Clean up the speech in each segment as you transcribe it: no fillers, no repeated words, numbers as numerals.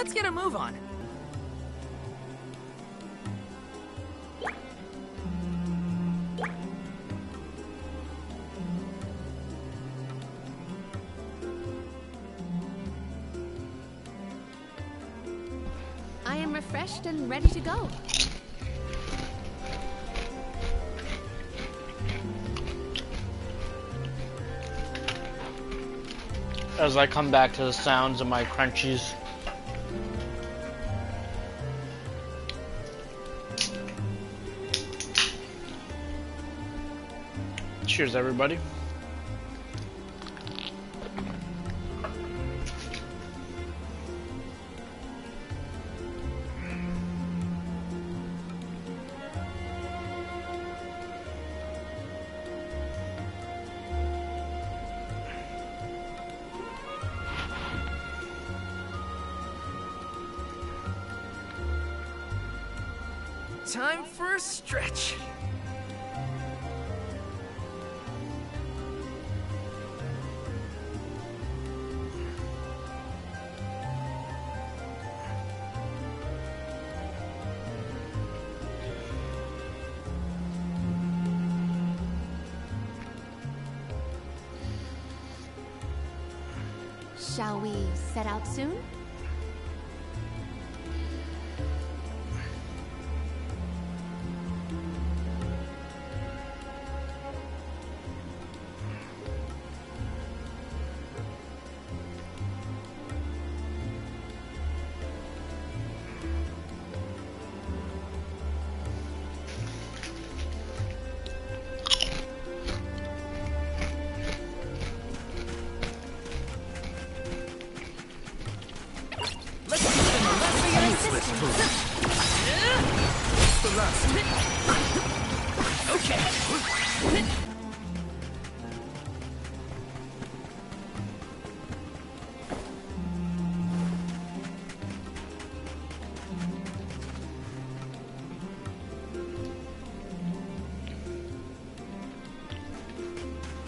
let's get a move on. I am refreshed and ready to go. As I come back to the sounds of my crunchies. Cheers, everybody. Time for a stretch. Shall we set out soon?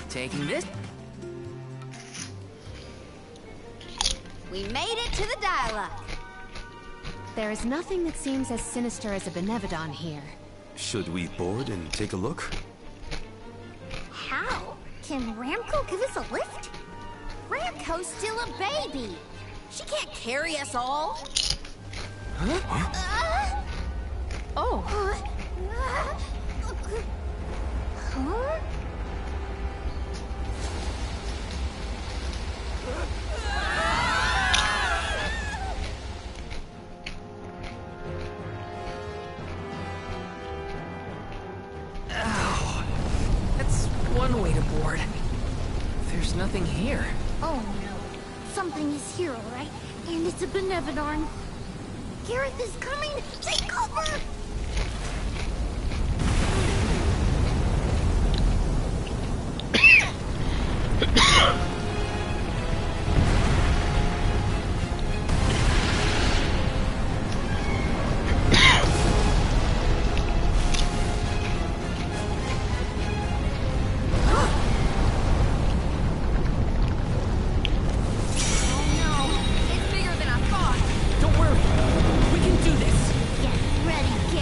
Taking this. We made it to the dialogue. There is nothing that seems as sinister as a Benevodon here. Should we board and take a look? How? Can Ramco give us a lift? Ramco's still a baby. She can't carry us all. Huh? Oh. Huh? Ow. That's one way to board. There's nothing here. Oh no. Something is here, alright? And it's a Benevodon. Gareth is coming! Take cover! Ready,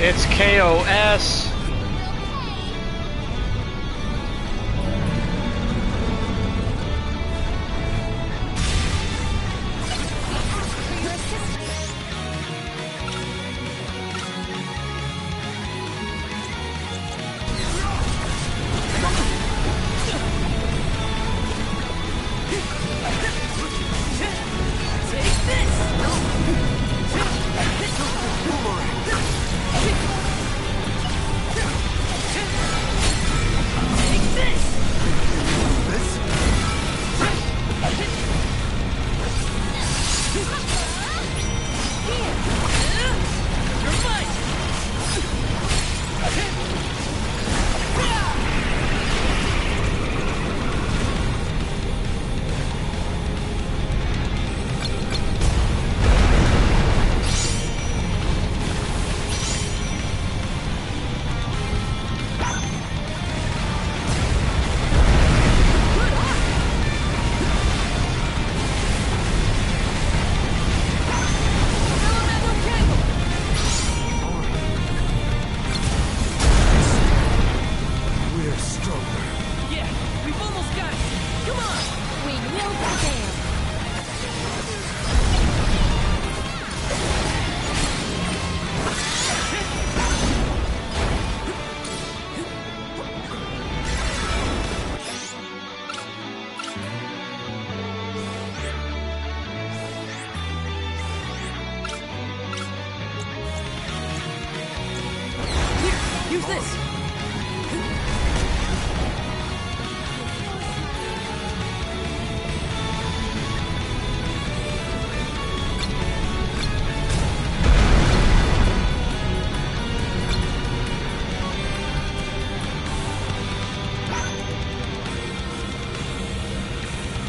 It's KOS. Use this!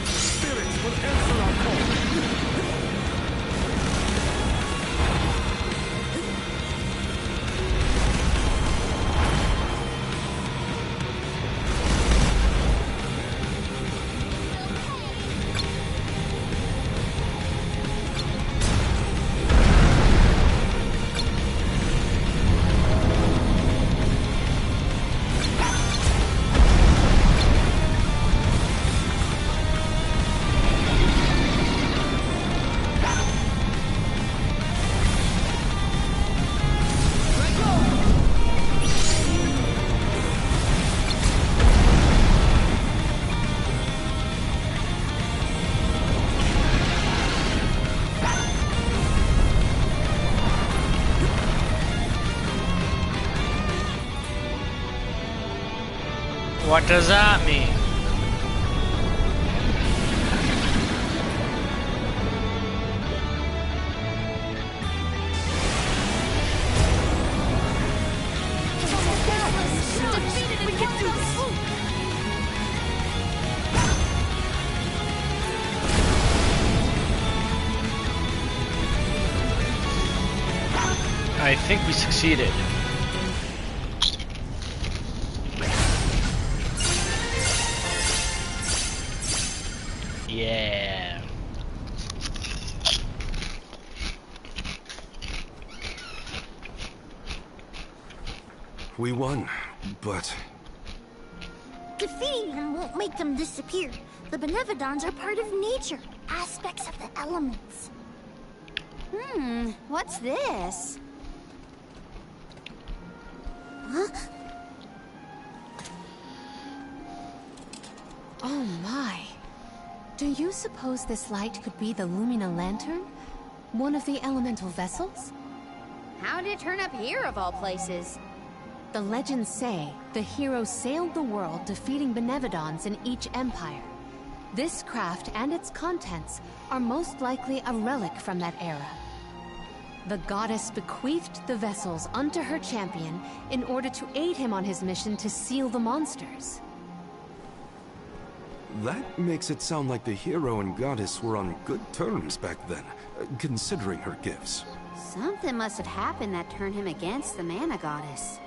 Spirits will answer our call. What does that mean? I think we succeeded. Yeah. We won, but Defeating them won't make them disappear. The Benevodons are part of nature, aspects of the elements. What's this? Huh? Oh my. Do you suppose this light could be the Lumina Lantern? One of the elemental vessels? How'd it turn up here of all places? The legends say the hero sailed the world defeating Benevodons in each empire. This craft and its contents are most likely a relic from that era. The goddess bequeathed the vessels unto her champion in order to aid him on his mission to seal the monsters. that makes it sound like the hero and goddess were on good terms back then, considering her gifts. Something must have happened that turned him against the mana goddess.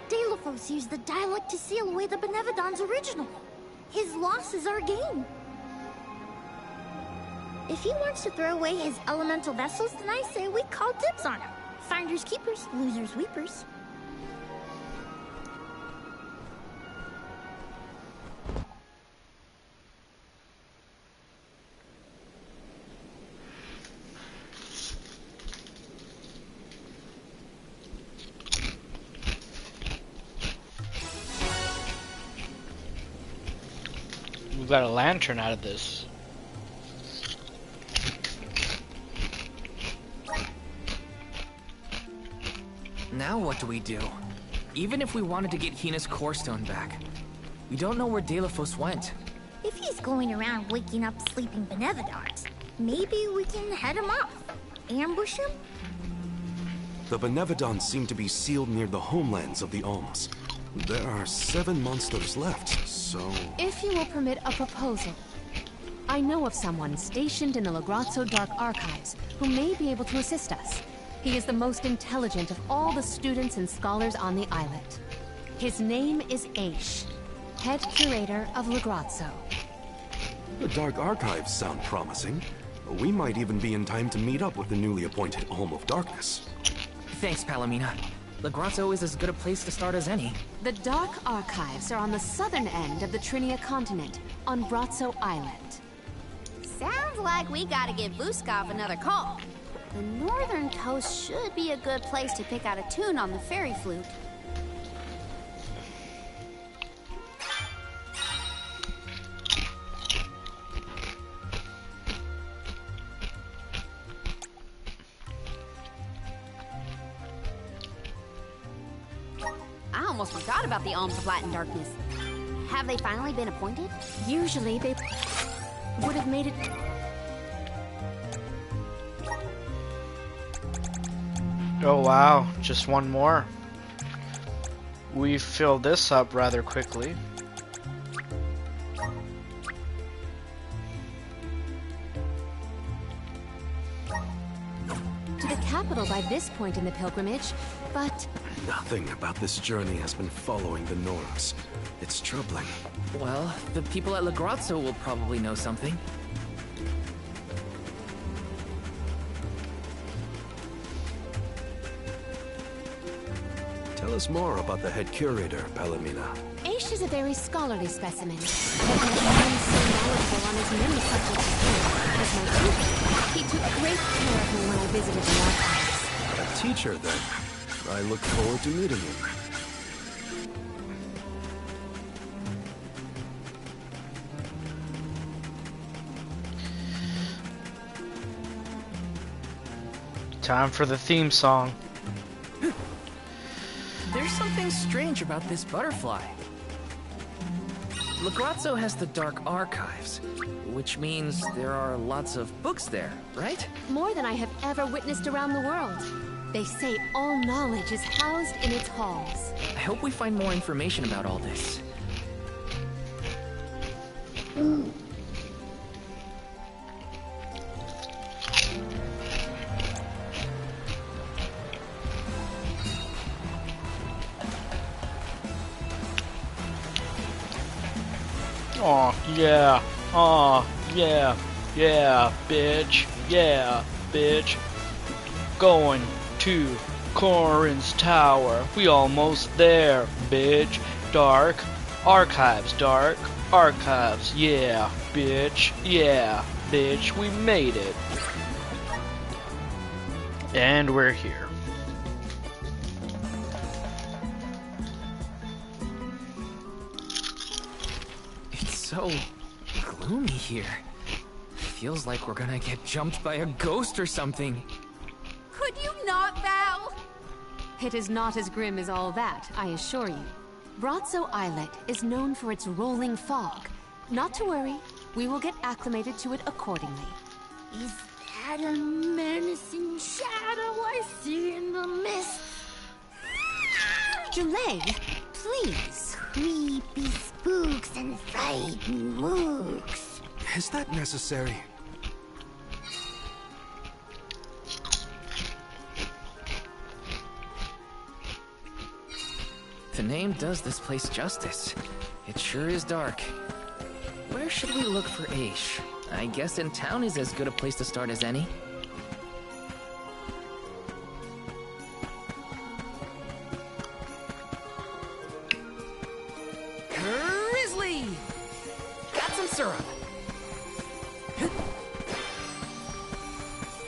Delophos used the dialect to seal away the Benevodon's original. His loss is our gain. If he wants to throw away his elemental vessels, then I say we call dibs on him. Finders keepers, losers weepers. We got a lantern out of this. Now what do we do? Even if we wanted to get Hina's core stone back, we don't know where Delafos went. If he's going around waking up sleeping Benevidons, maybe we can head him off. Ambush him? The Benevidons seem to be sealed near the homelands of the Alms. There are 7 monsters left, so... If you will permit a proposal. I know of someone stationed in the Lagrazzo Dark Archives who may be able to assist us. He is the most intelligent of all the students and scholars on the islet. His name is Aish, head curator of Lagrazzo. The Dark Archives sound promising. We might even be in time to meet up with the newly appointed Home of Darkness. Thanks, Palomina. Lagrazzo is as good a place to start as any. The Dark Archives are on the southern end of the Trinia continent, on Brazzo Island. Sounds like we gotta give Vuskov another call. The northern coast should be a good place to pick out a tune on the fairy flute. I almost forgot about the Alms of Light and Darkness. Have they finally been appointed? Usually they would have made it... Oh wow, just one more. We filled this up rather quickly. to the capital by this point in the pilgrimage, but... Nothing about this journey has been following the norms. It's troubling. Well, the people at Lagrazzo will probably know something. Tell us more about the head curator, Palomina. Aish is a very scholarly specimen, but he remains so knowledgeable on as many subjects as my tutor. He took great care of me when I visited the archives. A teacher, then. I look forward to meeting him. Time for the theme song. There's something strange about this butterfly. Lagrazzo has the Dark Archives, which means there are lots of books there, right? More than I have ever witnessed around the world. They say all knowledge is housed in its halls. I hope we find more information about all this. Aw, yeah, yeah, bitch, yeah, bitch. Going to Corin's Tower, we almost there, bitch. Dark Archives, yeah, bitch, we made it. And we're here. So gloomy here. Feels like we're gonna get jumped by a ghost or something. Could you not, Val? It is not as grim as all that, I assure you. Brazzo Islet is known for its rolling fog. Not to worry, we will get acclimated to it accordingly. Is that a menacing shadow I see in the mist? Delay, please. Creepy spooks and frightened mooks. Is that necessary? The name does this place justice. It sure is dark. Where should we look for Aish? I guess in town is as good a place to start as any.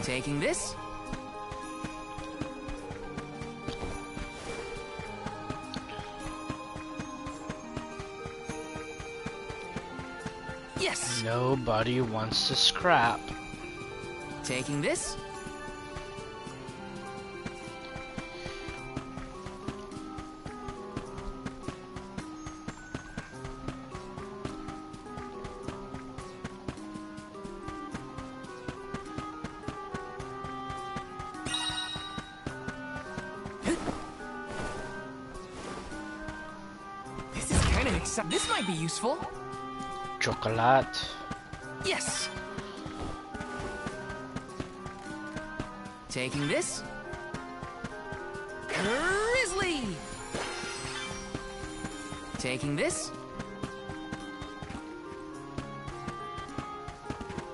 Taking this. Yes! Nobody wants to scrap. Taking this. This is kind of exciting. This might be useful. Chocolate. Yes! Taking this. Grizzly! Taking this.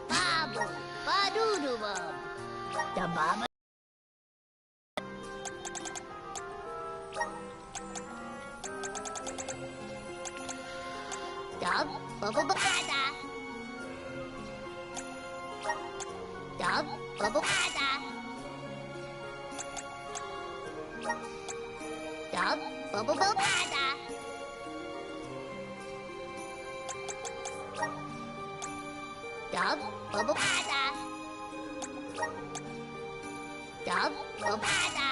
Babu, ba-doo-doo-bum. The baba. Dub, bubble-bada. Dub, bubble-bada. Dub, bubble-bada. Dub, bubble-bada. Dub, bubble-bada.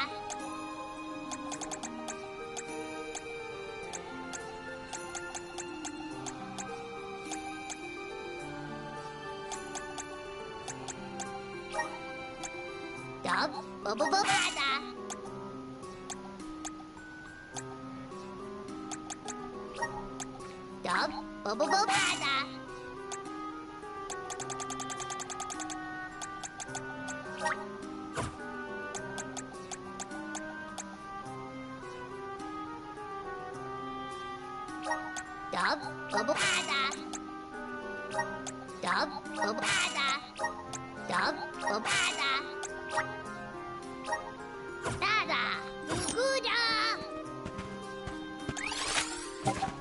Dub, bubble-bada. Dub, bubble-bada. Dub, bubble-bada. Dub, bubble-bada. Dub, bubble-bada. Dada, Guda.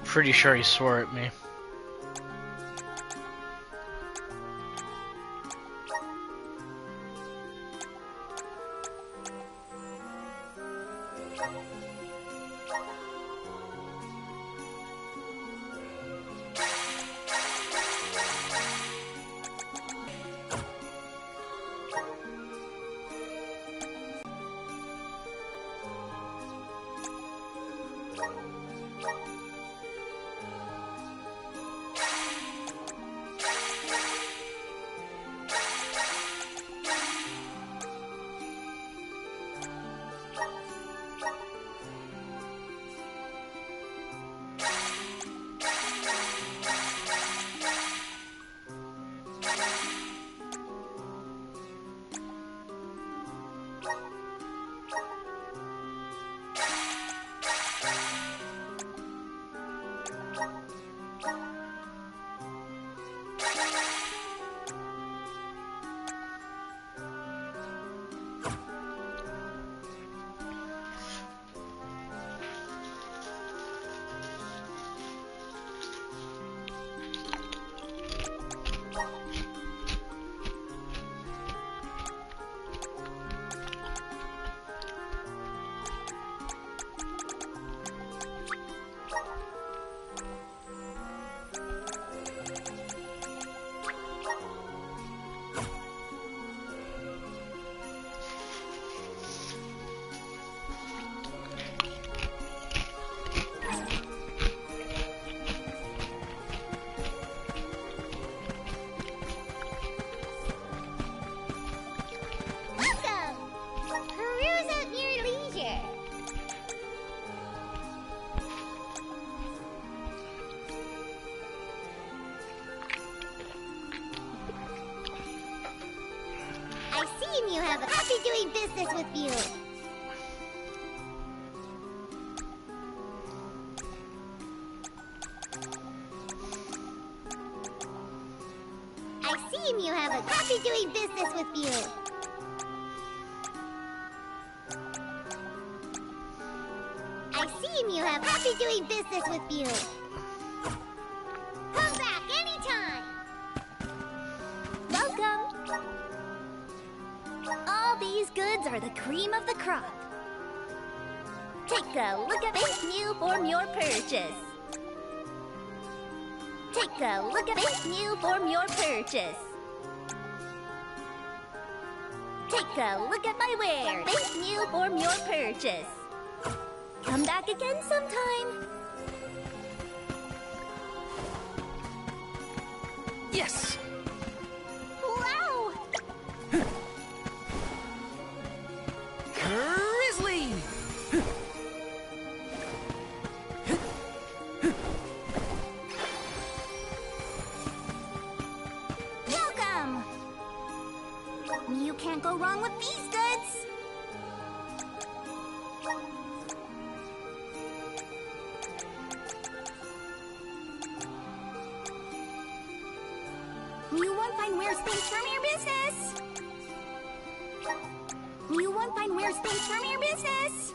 Pretty sure he swore at me. You have a happy doing business with you. I seem you have a happy doing business with you. I seem you have happy doing business with you. Come back anytime. Welcome. goods are the cream of the crop. Take a look at this new form your purchase. Take a look at this new form your purchase. Take a look at my wear. This new form your purchase. Come back again sometime. Yes! Wow! Grizzly! Welcome! You can't go wrong with these goods. You won't find where space from your business. You won't find where space from your business.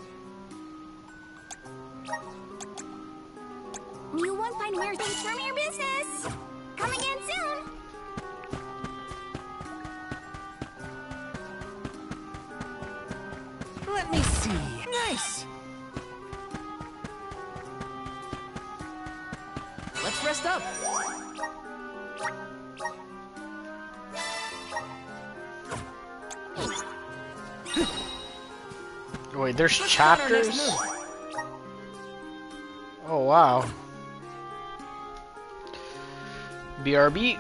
You won't find where space from your business. Come again soon. Let me see. Nice! Let's rest up. Wait, there's Let's plan our next chapters? move. Oh, wow. BRB.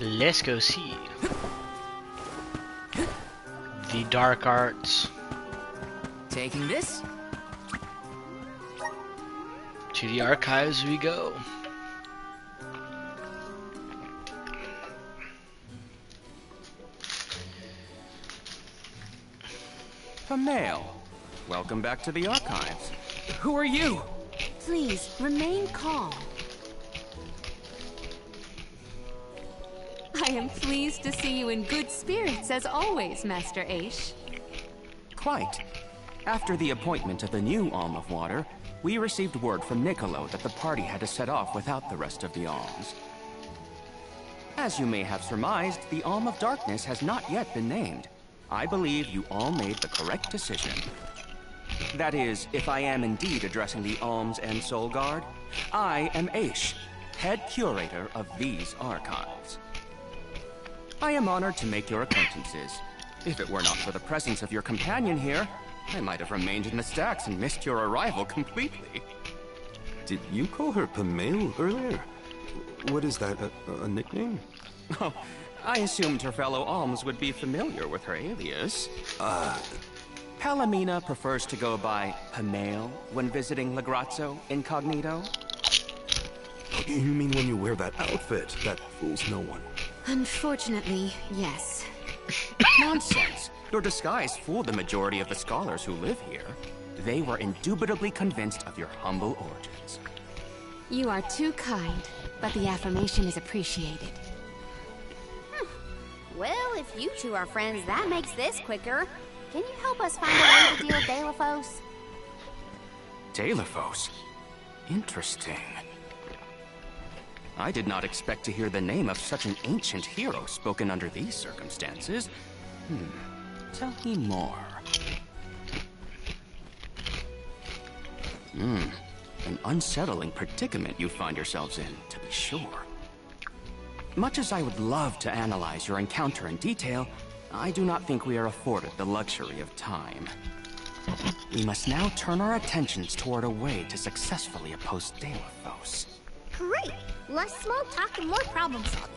Let's go see. The dark arts. Taking this? To the archives we go. A mail. Welcome back to the archives. Who are you? Please, remain calm. I am pleased to see you in good spirits as always, Master Aish. Quite. After the appointment of the new Alm of Water, we received word from Niccolo that the party had to set off without the rest of the alms. As you may have surmised, the Alm of Darkness has not yet been named. I believe you all made the correct decision. That is, if I am indeed addressing the Alms and Soul Guard, I am Aish, head curator of these archives. I am honored to make your acquaintances. If it were not for the presence of your companion here, I might have remained in the stacks and missed your arrival completely. Did you call her Pamela earlier? What is that, a nickname? Oh, I assumed her fellow alms would be familiar with her alias. Palomina prefers to go by Pamela when visiting Lagrazzo incognito. You mean when you wear that outfit that fools no one? Unfortunately, yes. Nonsense! Your disguise fooled the majority of the scholars who live here. They were indubitably convinced of your humble origins. You are too kind, but the affirmation is appreciated. Well, if you two are friends, that makes this quicker. Can you help us find a way to deal with Deilephos? Deilephos? Interesting. I did not expect to hear the name of such an ancient hero spoken under these circumstances. Tell me more. An unsettling predicament you find yourselves in, to be sure. Much as I would love to analyze your encounter in detail, I do not think we are afforded the luxury of time. We must now turn our attentions toward a way to successfully oppose Deilephos. Great! Less small talk and more problem solving.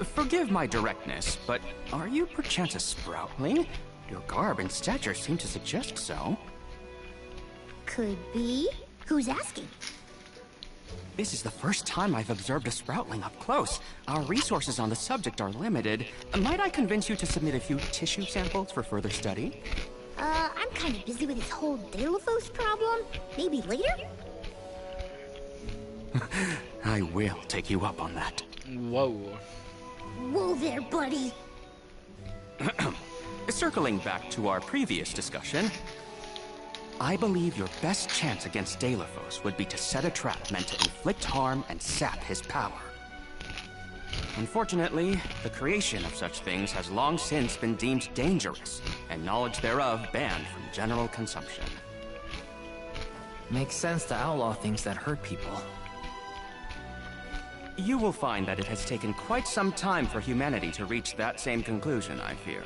Forgive my directness, but are you perchance a sproutling? Your garb and stature seem to suggest so. Could be. Who's asking? This is the first time I've observed a sproutling up close. Our resources on the subject are limited. Might I convince you to submit a few tissue samples for further study? I'm kind of busy with this whole Deilephos problem. Maybe later? I will take you up on that. Whoa. Whoa there, buddy. Circling back to our previous discussion, I believe your best chance against Deilephos would be to set a trap meant to inflict harm and sap his power. Unfortunately, the creation of such things has long since been deemed dangerous, and knowledge thereof banned from general consumption. Makes sense to outlaw things that hurt people. You will find that it has taken quite some time for humanity to reach that same conclusion, I fear.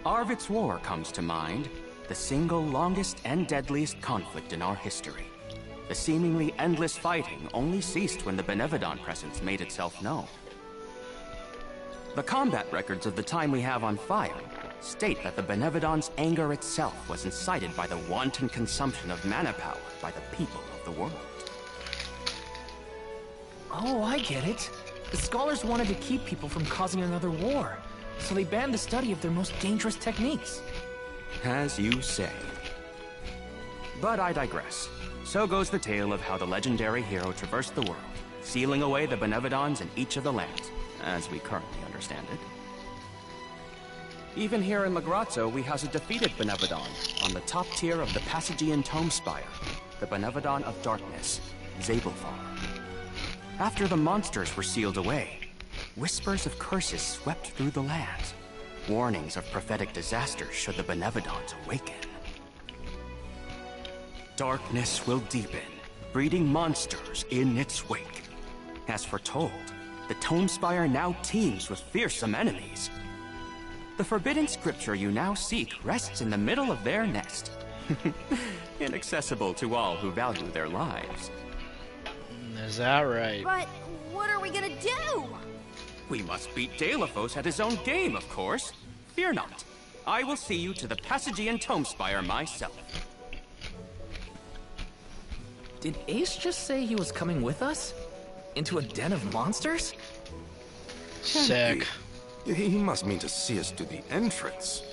Arvid's War comes to mind, the single longest and deadliest conflict in our history. The seemingly endless fighting only ceased when the Benevodon presence made itself known. The combat records of the time we have on file state that the Benevodon's anger itself was incited by the wanton consumption of mana power by the people of the world. Oh, I get it. The scholars wanted to keep people from causing another war, so they banned the study of their most dangerous techniques. As you say. But I digress. So goes the tale of how the legendary hero traversed the world, sealing away the Benevodons in each of the lands, as we currently understand it. Even here in Lagrazzo, we house a defeated Benevodon on the top tier of the Passagian Tome Spire, the Benevodon of Darkness, Zabelthar. After the monsters were sealed away, whispers of curses swept through the lands, warnings of prophetic disaster should the Benevodons awaken. Darkness will deepen, breeding monsters in its wake. As foretold, the Tome Spire now teems with fearsome enemies. The forbidden scripture you now seek rests in the middle of their nest, inaccessible to all who value their lives. Is that right? But what are we gonna do? We must beat Deilophos at his own game, of course. Fear not. I will see you to the Passagean Tome Spire myself. Did Ace just say he was coming with us? Into a den of monsters? Sick. He must mean to see us to the entrance.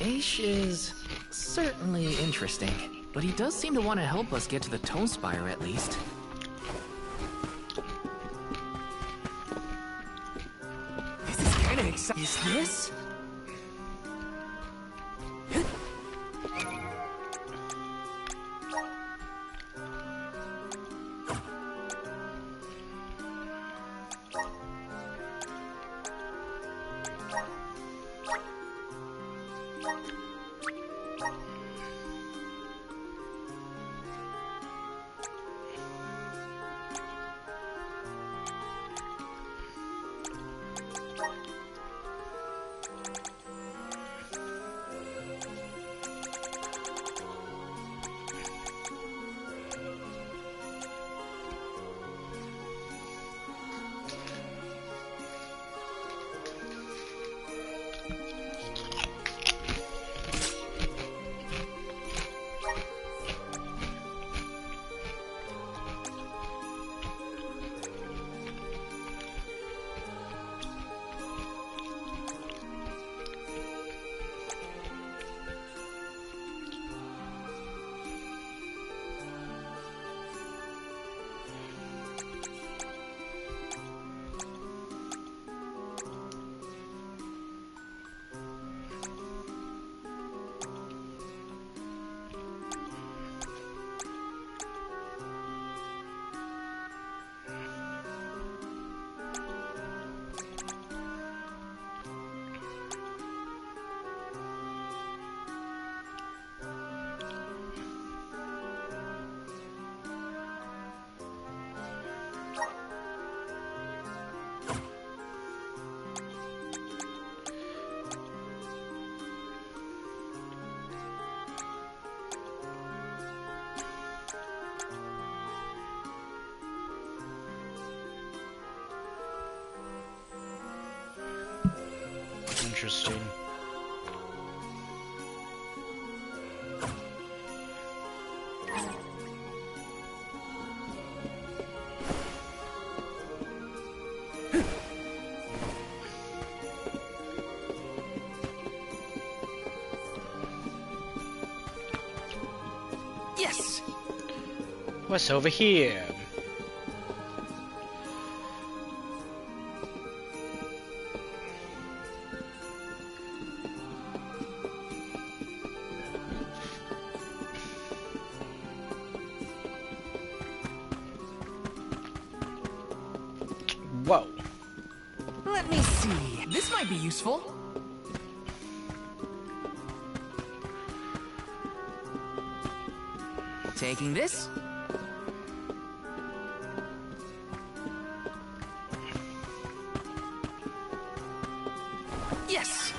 Ace is certainly interesting, but he does seem to want to help us get to the Tome Spire at least. This is kind of exciting. Is this? Interesting. Yes! What's over here? Whoa. Let me see. This might be useful. Taking this. Yes!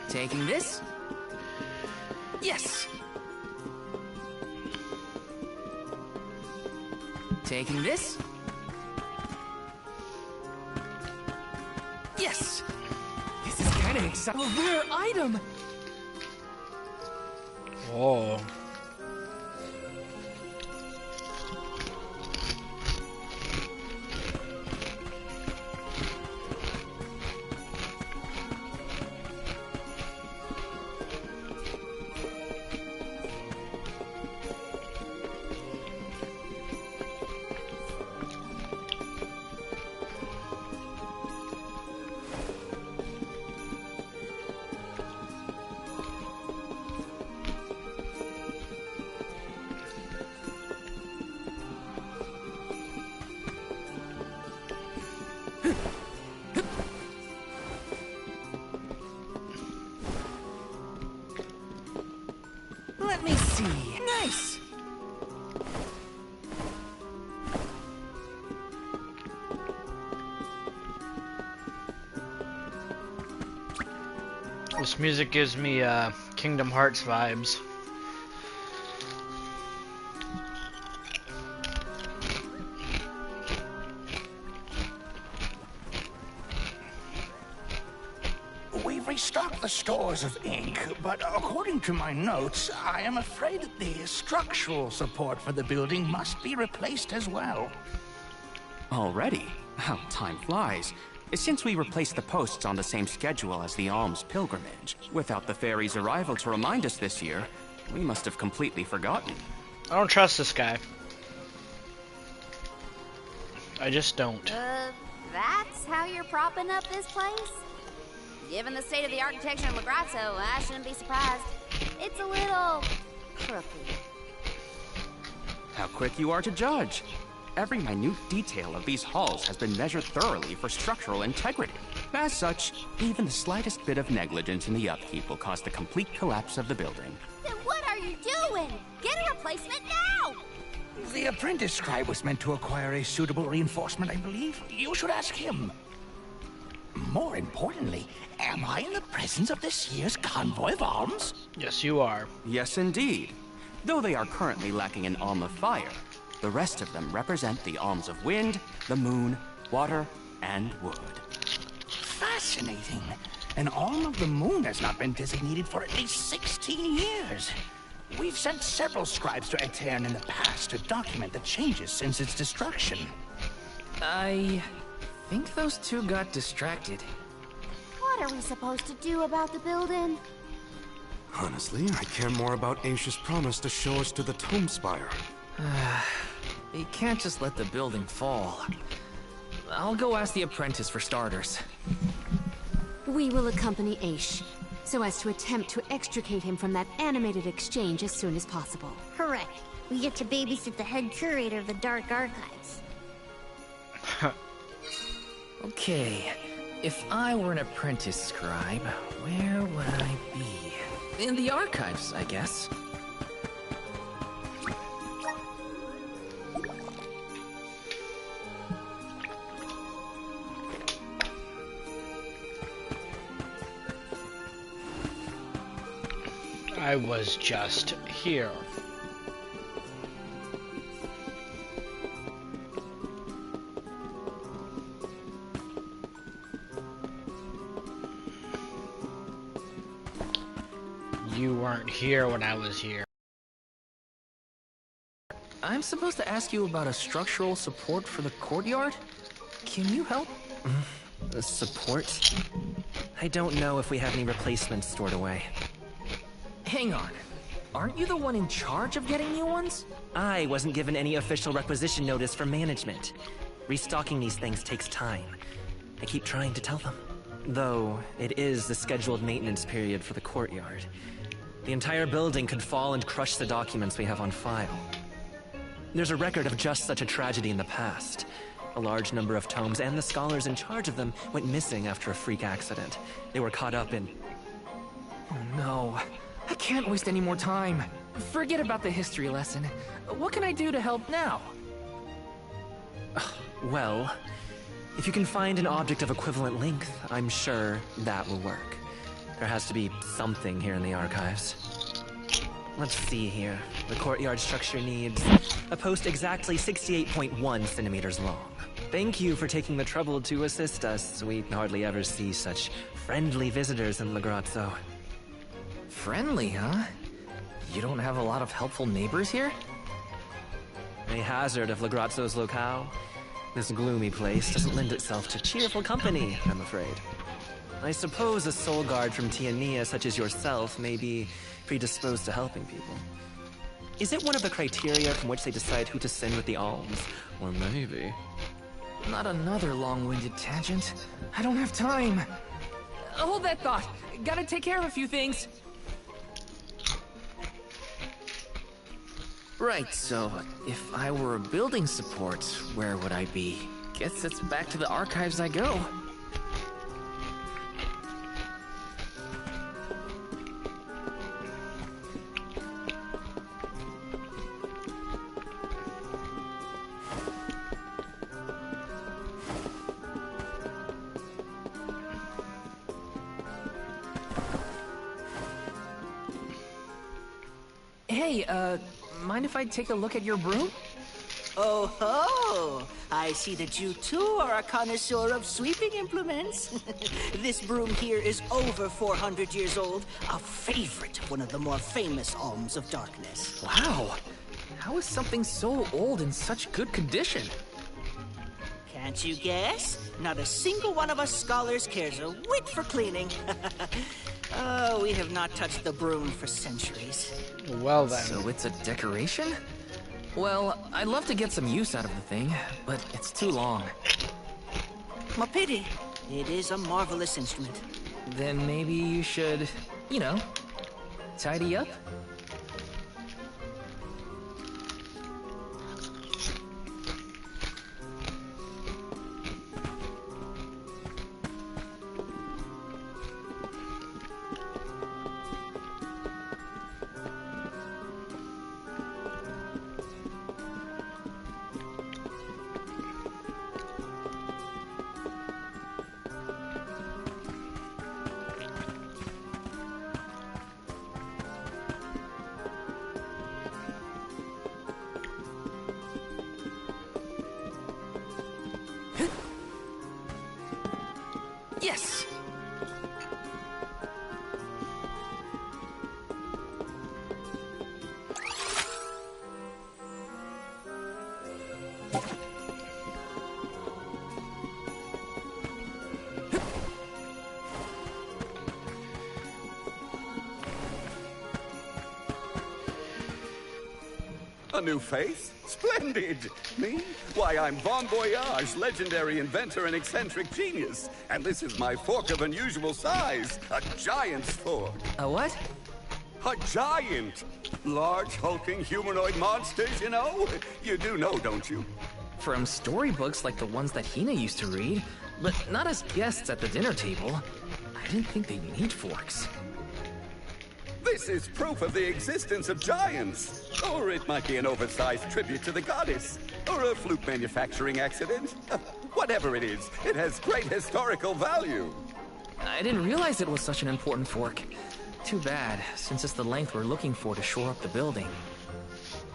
Taking this. Yes! Taking this. Yes! This is kind of exciting. A rare item! Whoa. Let me see. Nice! This music gives me Kingdom Hearts vibes. We've restocked the stores of ink, but according to my notes, I am afraid that the structural support for the building must be replaced as well. Already? How time flies. Since we replaced the posts on the same schedule as the Alms pilgrimage, without the fairy's arrival to remind us this year, we must have completely forgotten. I don't trust this guy. I just don't. That's how you're propping up this place? Given the state of the architecture in Legrazzo, I shouldn't be surprised. It's a little crooked. How quick you are to judge. Every minute detail of these halls has been measured thoroughly for structural integrity. As such, even the slightest bit of negligence in the upkeep will cause the complete collapse of the building. Then what are you doing? Get a replacement now! The apprentice scribe was meant to acquire a suitable reinforcement, I believe. You should ask him. More importantly, am I in the presence of this year's Convoy of Alms? Yes, you are. Yes, indeed. Though they are currently lacking an Alm of Fire, the rest of them represent the Alms of Wind, the Moon, Water, and Wood. Fascinating. An Alm of the Moon has not been designated for at least 16 years. We've sent several scribes to Aetern in the past to document the changes since its destruction. I think those two got distracted. What are we supposed to do about the building? Honestly, I care more about Aisha's promise to show us to the tomb spire. They can't just let the building fall. I'll go ask the apprentice for starters. We will accompany Aish, so as to attempt to extricate him from that animated exchange as soon as possible. Correct. We get to babysit the head curator of the Dark Archives. Okay, if I were an apprentice scribe, where would I be? In the archives, I guess. I was just here. You weren't here when I was here. I'm supposed to ask you about a structural support for the courtyard? Can you help? Support? I don't know if we have any replacements stored away. Hang on. Aren't you the one in charge of getting new ones? I wasn't given any official requisition notice from management. Restocking these things takes time. I keep trying to tell them. Though, it is the scheduled maintenance period for the courtyard. The entire building could fall and crush the documents we have on file. There's a record of just such a tragedy in the past. A large number of tomes and the scholars in charge of them went missing after a freak accident. They were caught up in... Oh no. I can't waste any more time. Forget about the history lesson. What can I do to help now? Well, if you can find an object of equivalent length, I'm sure that will work. There has to be something here in the archives. Let's see here. The courtyard structure needs a post exactly 68.1 centimeters long. Thank you for taking the trouble to assist us. We hardly ever see such friendly visitors in Legrazzo. Friendly, huh? You don't have a lot of helpful neighbors here? A hazard of Legrazzo's locale. This gloomy place doesn't lend itself to cheerful company, I'm afraid. I suppose a soul guard from Tiania such as yourself may be predisposed to helping people. Is it one of the criteria from which they decide who to send with the alms? Or maybe... Not another long-winded tangent. I don't have time. Hold that thought. Gotta take care of a few things. Right, so if I were a building support, where would I be? Guess it's back to the archives I go. Hey, mind if I take a look at your broom? Oh ho! I see that you too are a connoisseur of sweeping implements. This broom here is over 400 years old, a favorite of one of the more famous alms of darkness. Wow. How is something so old in such good condition? Can't you guess? Not a single one of us scholars cares a whit for cleaning. Oh, we have not touched the broom for centuries. Well then. So it's a decoration? Well, I'd love to get some use out of the thing, but it's too long. A pity. It is a marvelous instrument. Then maybe you should, you know, tidy up? Yes! A new face? Splendid! Me? Why, I'm Bon Voyage, legendary inventor and eccentric genius. And this is my fork of unusual size, a giant's fork. A what? A giant! Large, hulking humanoid monsters, you know? You do know, don't you? From storybooks like the ones that Hina used to read, but not as guests at the dinner table. I didn't think they'd need forks. This is proof of the existence of giants. Or it might be an oversized tribute to the goddess. Or a fluke manufacturing accident. Whatever it is, it has great historical value. I didn't realize it was such an important fork. Too bad, since it's the length we're looking for to shore up the building.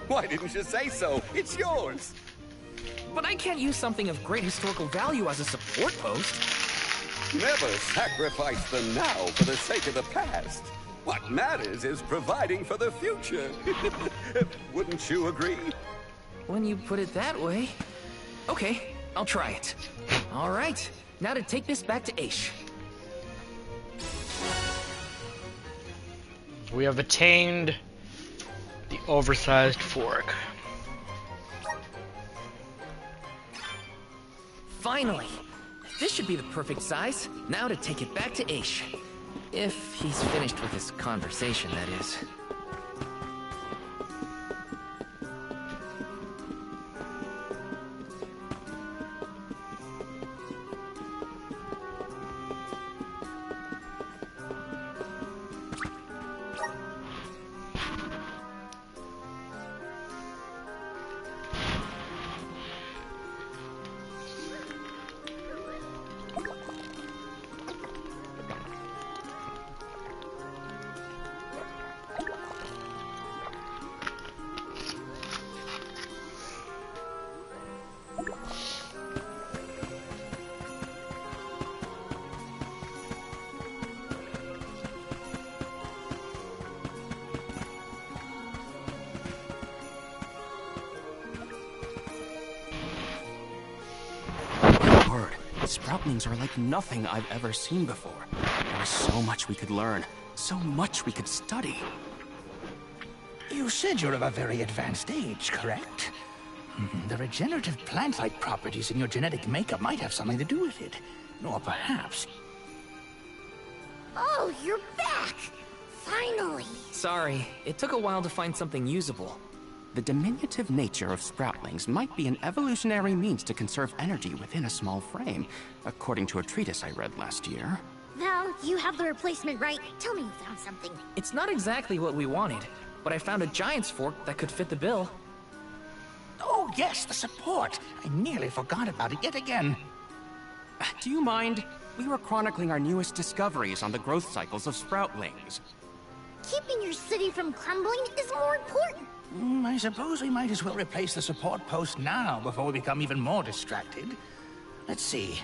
Why didn't you say so? It's yours. But I can't use something of great historical value as a support post. Never sacrifice the now for the sake of the past. What matters is providing for the future. Wouldn't you agree? When you put it that way. Okay, I'll try it. All right, now to take this back to Aish. We have attained the oversized fork. Finally! This should be the perfect size. Now to take it back to Aish. If he's finished with his conversation, that is. Sproutlings are like nothing I've ever seen before. There is so much we could learn, so much we could study. You said you're of a very advanced age, correct? The regenerative plant-like properties in your genetic makeup might have something to do with it. Or perhaps... Oh, you're back! Finally! Sorry, it took a while to find something usable. The diminutive nature of sproutlings might be an evolutionary means to conserve energy within a small frame, according to a treatise I read last year. Val, you have the replacement, right? Tell me you found something. It's not exactly what we wanted, but I found a giant's fork that could fit the bill. Oh yes, the support! I nearly forgot about it yet again. Do you mind? We were chronicling our newest discoveries on the growth cycles of sproutlings. Keeping your city from crumbling is more important. I suppose we might as well replace the support post now before we become even more distracted. Let's see.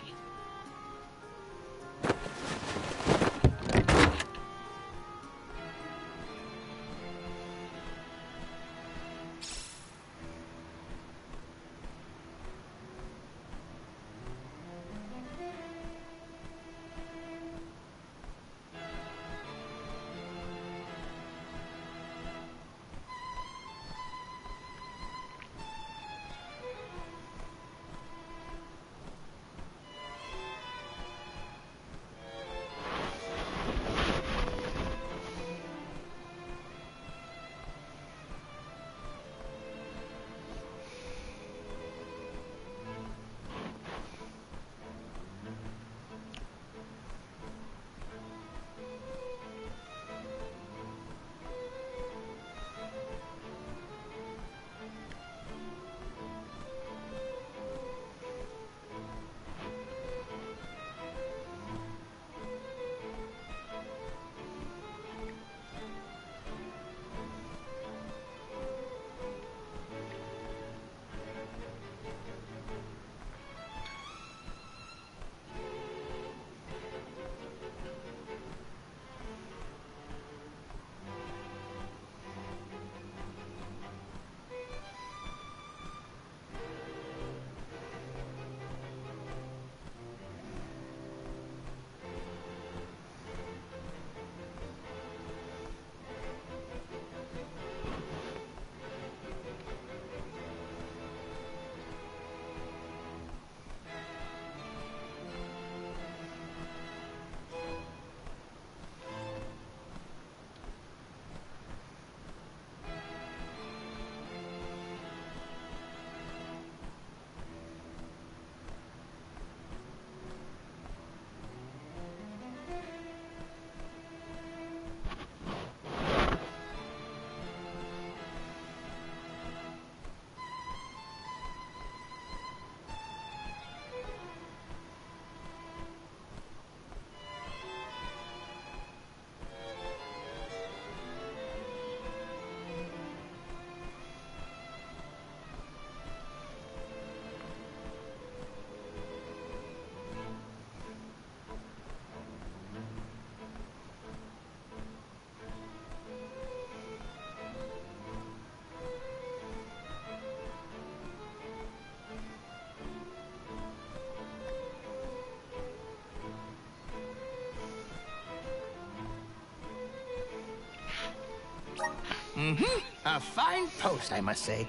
A fine post, I must say.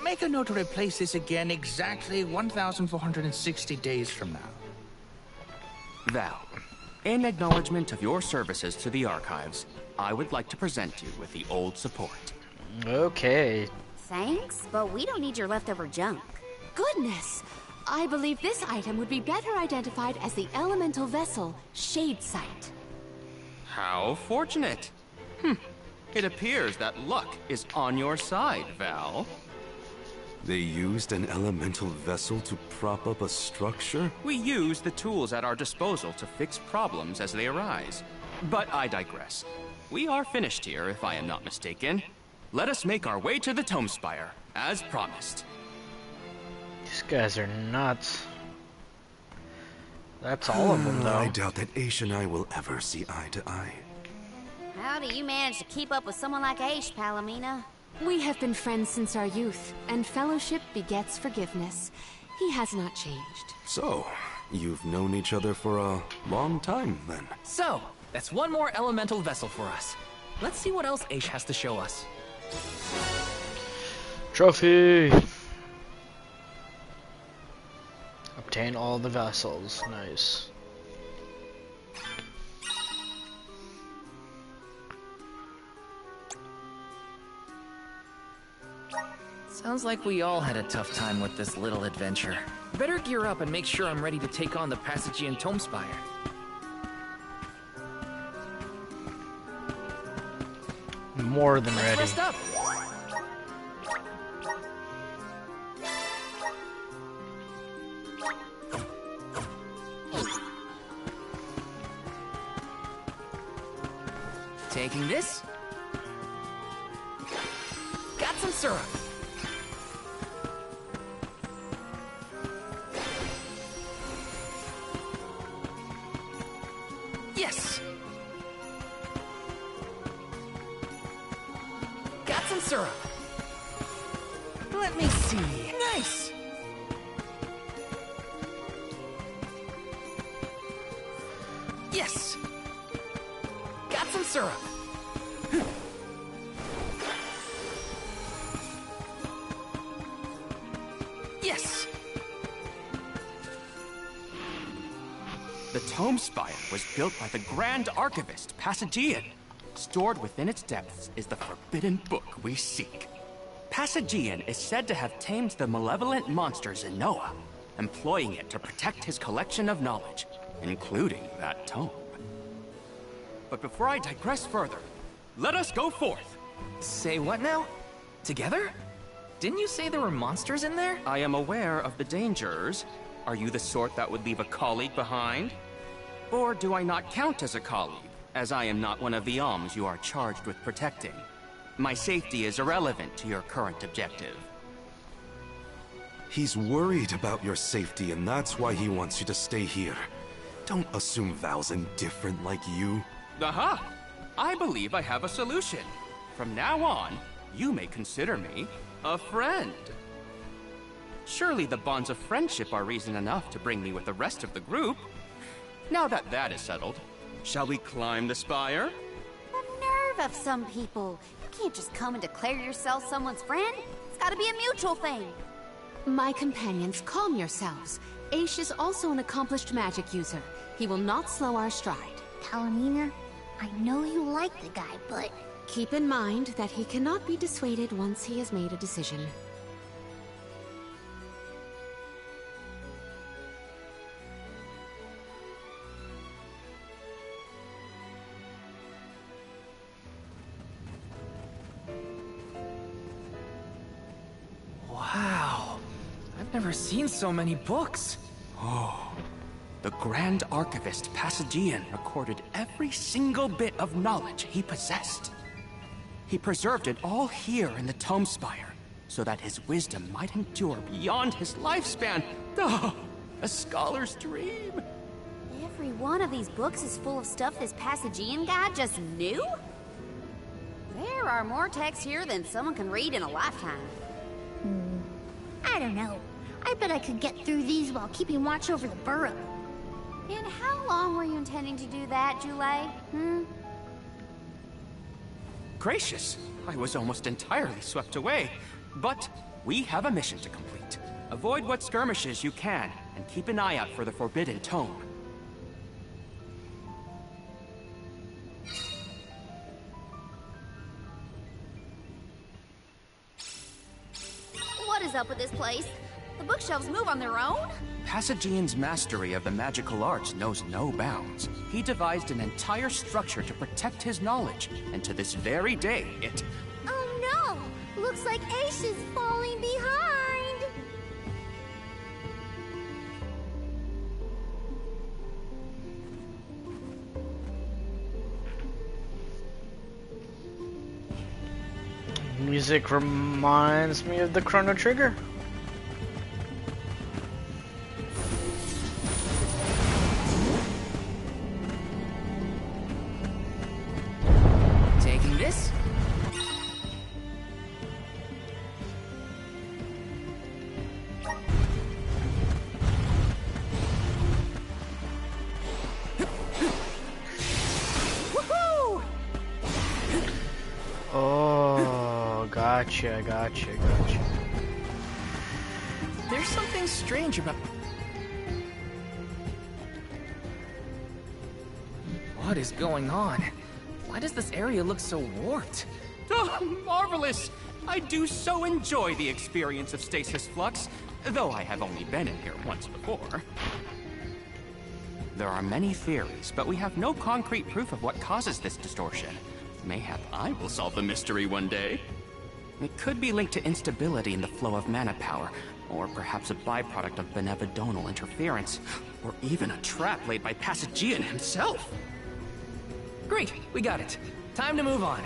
Make a note to replace this again exactly 1,460 days from now. Val, in acknowledgement of your services to the archives, I would like to present you with the old support. Okay. Thanks, but we don't need your leftover junk. Goodness! I believe this item would be better identified as the elemental vessel, Shade Sight. How fortunate. It appears that luck is on your side, Val. They used an elemental vessel to prop up a structure? We use the tools at our disposal to fix problems as they arise. But I digress. We are finished here, if I am not mistaken. Let us make our way to the Tome Spire, as promised. These guys are nuts. That's all of them, though. I doubt that Aish and I will ever see eye to eye. How do you manage to keep up with someone like Aish, Palomina? We have been friends since our youth, and fellowship begets forgiveness. He has not changed. So, you've known each other for a long time, then? So, that's one more elemental vessel for us. Let's see what else Aish has to show us. Trophy! Obtain all the vessels. Nice. Sounds like we all had a tough time with this little adventure. Better gear up and make sure I'm ready to take on the Passagean Tome Spire. More than ready. Rest up! Taking this Got some syrup. Yes. Got some syrup. Let me see. Nice. Yes. Got some syrup. Yes. The Tome Spire was built by the Grand Archivist, Passagian. Stored within its depths is the forbidden book we seek. Passagian is said to have tamed the malevolent monsters in Noah, employing it to protect his collection of knowledge, including that tome. But before I digress further, let us go forth. Say what now? Together? Didn't you say there were monsters in there? I am aware of the dangers. Are you the sort that would leave a colleague behind? Or do I not count as a colleague, as I am not one of the alms you are charged with protecting? My safety is irrelevant to your current objective. He's worried about your safety, and that's why he wants you to stay here. Don't assume Val's indifferent like you. Aha! I believe I have a solution. From now on, you may consider me a friend. Surely the bonds of friendship are reason enough to bring me with the rest of the group. Now that that is settled, shall we climb the spire? The nerve of some people. You can't just come and declare yourself someone's friend. It's gotta be a mutual thing. My companions, calm yourselves. Aish is also an accomplished magic user. He will not slow our stride. Palomina, I know you like the guy, but... Keep in mind that he cannot be dissuaded once he has made a decision. Wow. I've never seen so many books. Oh, the Grand Archivist Passagian recorded every single bit of knowledge he possessed. He preserved it all here in the Tome Spire, so that his wisdom might endure beyond his lifespan. Oh, a scholar's dream. Every one of these books is full of stuff this Passagian guy just knew? There are more texts here than someone can read in a lifetime. I don't know. I bet I could get through these while keeping watch over the burrow. And how long were you intending to do that, Jule? Gracious, I was almost entirely swept away. But we have a mission to complete. Avoid what skirmishes you can, and keep an eye out for the Forbidden Tome. What is up with this place? The bookshelves move on their own? Passagian's mastery of the magical arts knows no bounds. He devised an entire structure to protect his knowledge, and to this very day, it... Oh no! Looks like Aish is falling behind! Music reminds me of the Chrono Trigger. Taking this. Woohoo! Oh, gotcha. There's something strange about... What is going on? Why does this area look so warped? Oh, marvelous! I do so enjoy the experience of stasis flux, though I have only been in here once before. There are many theories, but we have no concrete proof of what causes this distortion. Mayhap I will solve the mystery one day. It could be linked to instability in the flow of mana power, or perhaps a byproduct of benevodonal interference, or even a trap laid by Passagian himself. Great, we got it. Time to move on.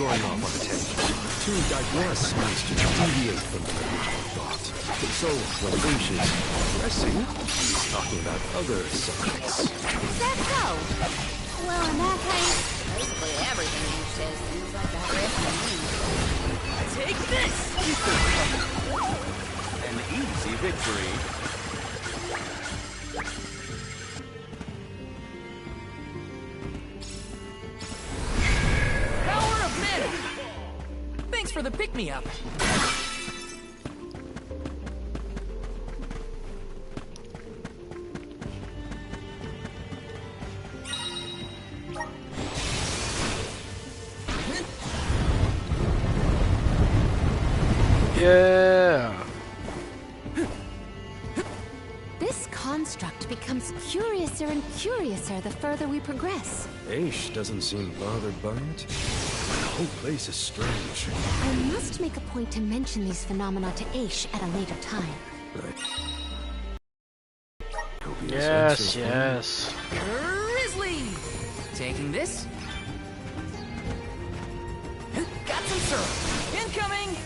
going off on a tangent. To digress means to deviate from the original thought. So, when Aish is digressing, he's talking about other subjects. Is that so? Well, in that case, basically everything he says seems like digress to me. Take this! An easy victory. Power of mana! Thanks for the pick-me-up. Yeah. This construct becomes curiouser and curiouser the further we progress. Aish doesn't seem bothered by it. The whole place is strange. I must make a point to mention these phenomena to Aish at a later time. Yes, yes. Grizzly! Taking this. Got some syrup. Incoming!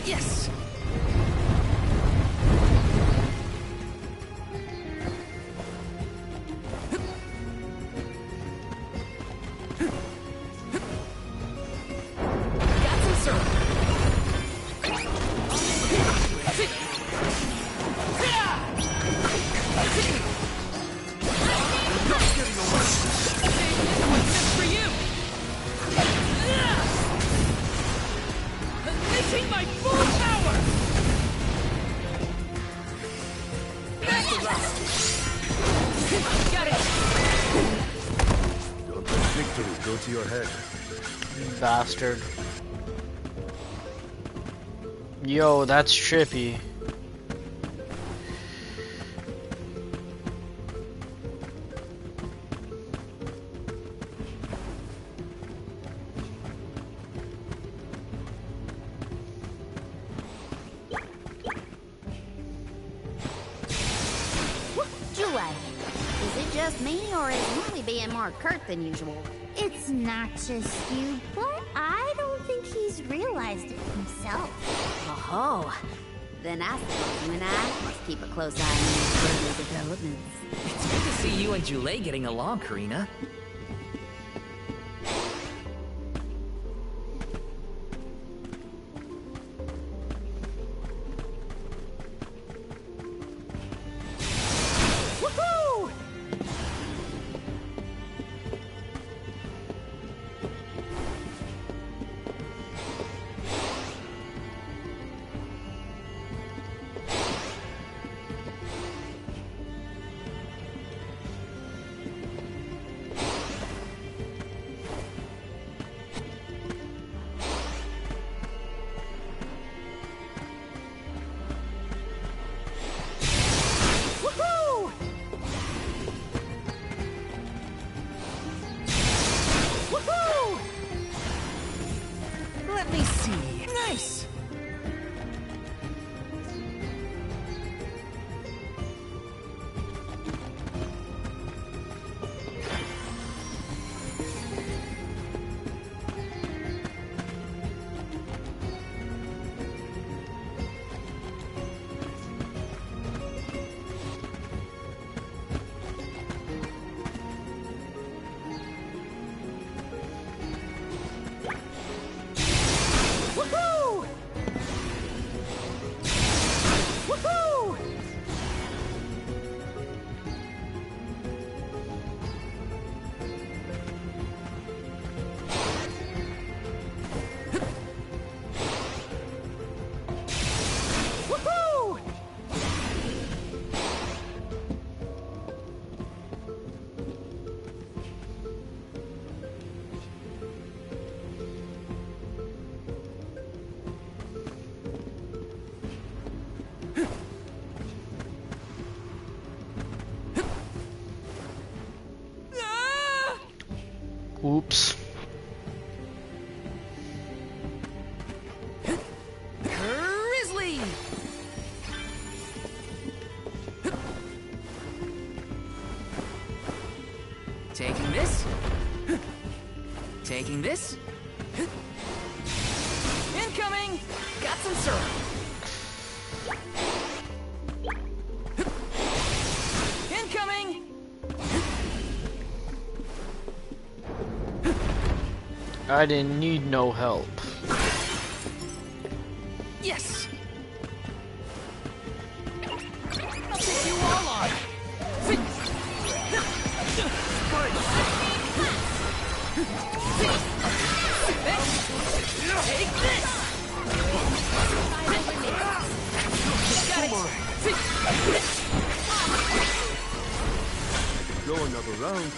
Yes! Got some syrup. Just for you! Unleashing my full power! Back to rust! Got it! Don't let victory go to your head. Bastard. Yo, that's trippy. Jule, is it just me, or is Molly being more curt than usual? It's not just you, but I don't think he's realized it himself. Oh, then I suppose you and I must keep a close eye on these further developments. It's good to see you and Jule getting along, Karina. Woohoo! Woohoo! Woohoo! Let me see. Nice! Woohoo! Woohoo! Woohoo! Ah! Oops. Grizzly! Taking this. Taking this. Incoming! Got some syrup. Incoming! I didn't need no help. Yes! I'll take you all on! Take this! Go another round.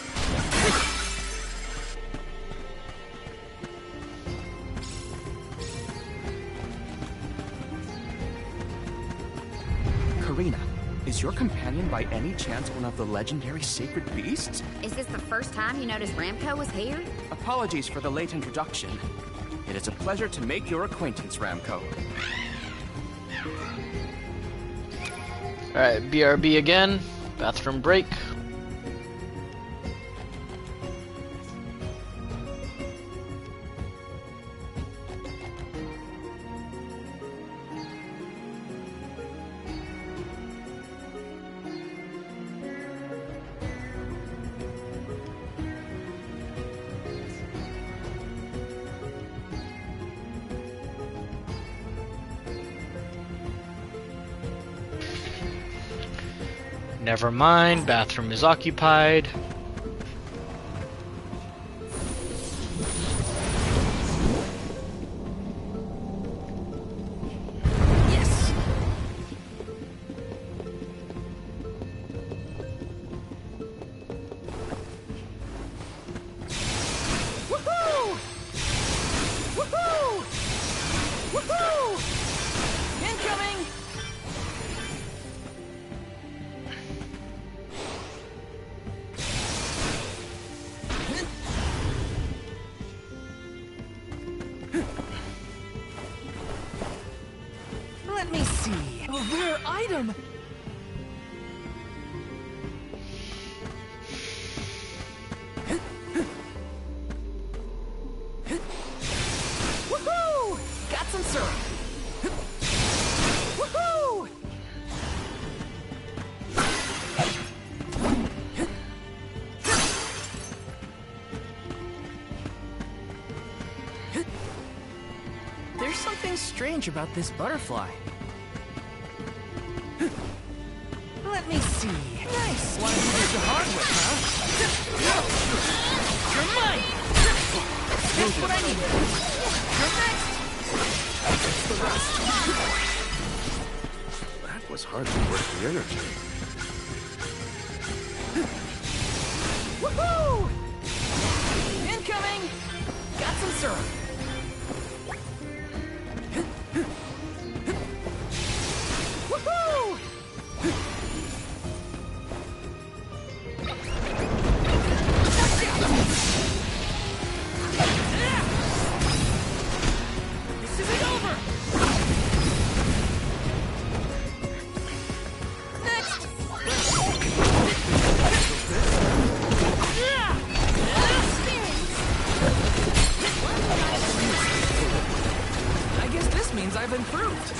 Karina, is your companion by any chance one of the legendary sacred beasts? Is this the first time you noticed Ramco was here? Apologies for the late introduction. It is a pleasure to make your acquaintance, Ramco. Alright, BRB again. Bathroom break. Never mind, bathroom is occupied. Yes! Woohoo! Woohoo! Woohoo! Incoming! Let me see. A rare item. Woohoo! Got some syrup. Woohoo! There's something strange about this butterfly. Let me see. Nice. Want to do this the hard way, huh? You're mine. That's what I need. You're next. That was hardly worth the energy. Woohoo! Incoming. Got some syrup. Woohoo! This isn't over! Next! I guess this means I've improved.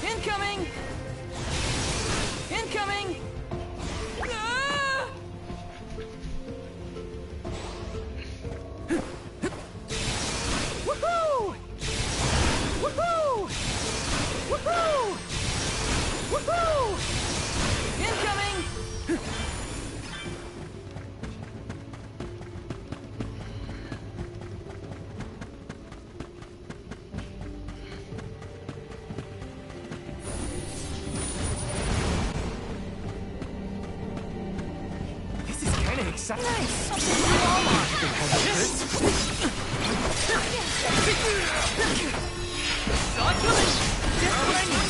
Incoming! Incoming! Ah! Woohoo! Woohoo! Woohoo! Woohoo! Incoming! This is kind of exciting. Nice. I'll take you all on. Saw it coming. Just what I need.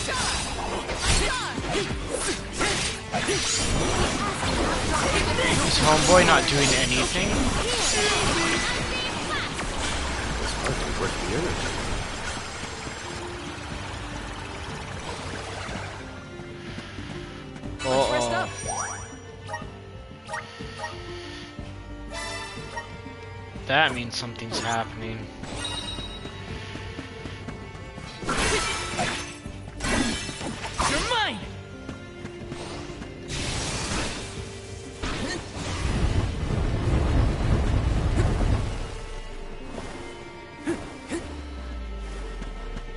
Is homeboy not doing anything? It was hardly worth the energy. That means something's happening. You're mine!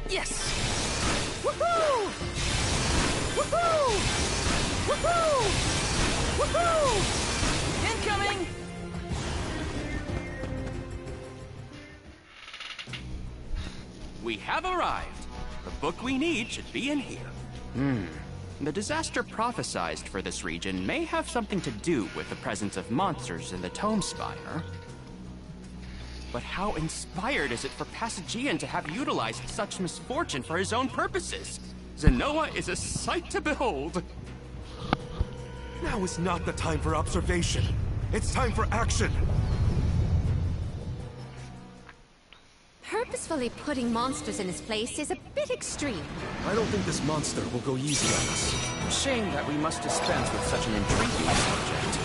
Yes! Woohoo! Woohoo! Woohoo! Woohoo! Incoming! We have arrived. The book we need should be in here. The disaster prophesized for this region may have something to do with the presence of monsters in the Tome Spire. But how inspired is it for Passagian to have utilized such misfortune for his own purposes? Zenoa is a sight to behold. Now is not the time for observation. It's time for action. Purposefully putting monsters in his place is a bit extreme. I don't think this monster will go easy on us. Shame that we must dispense with such an intriguing subject.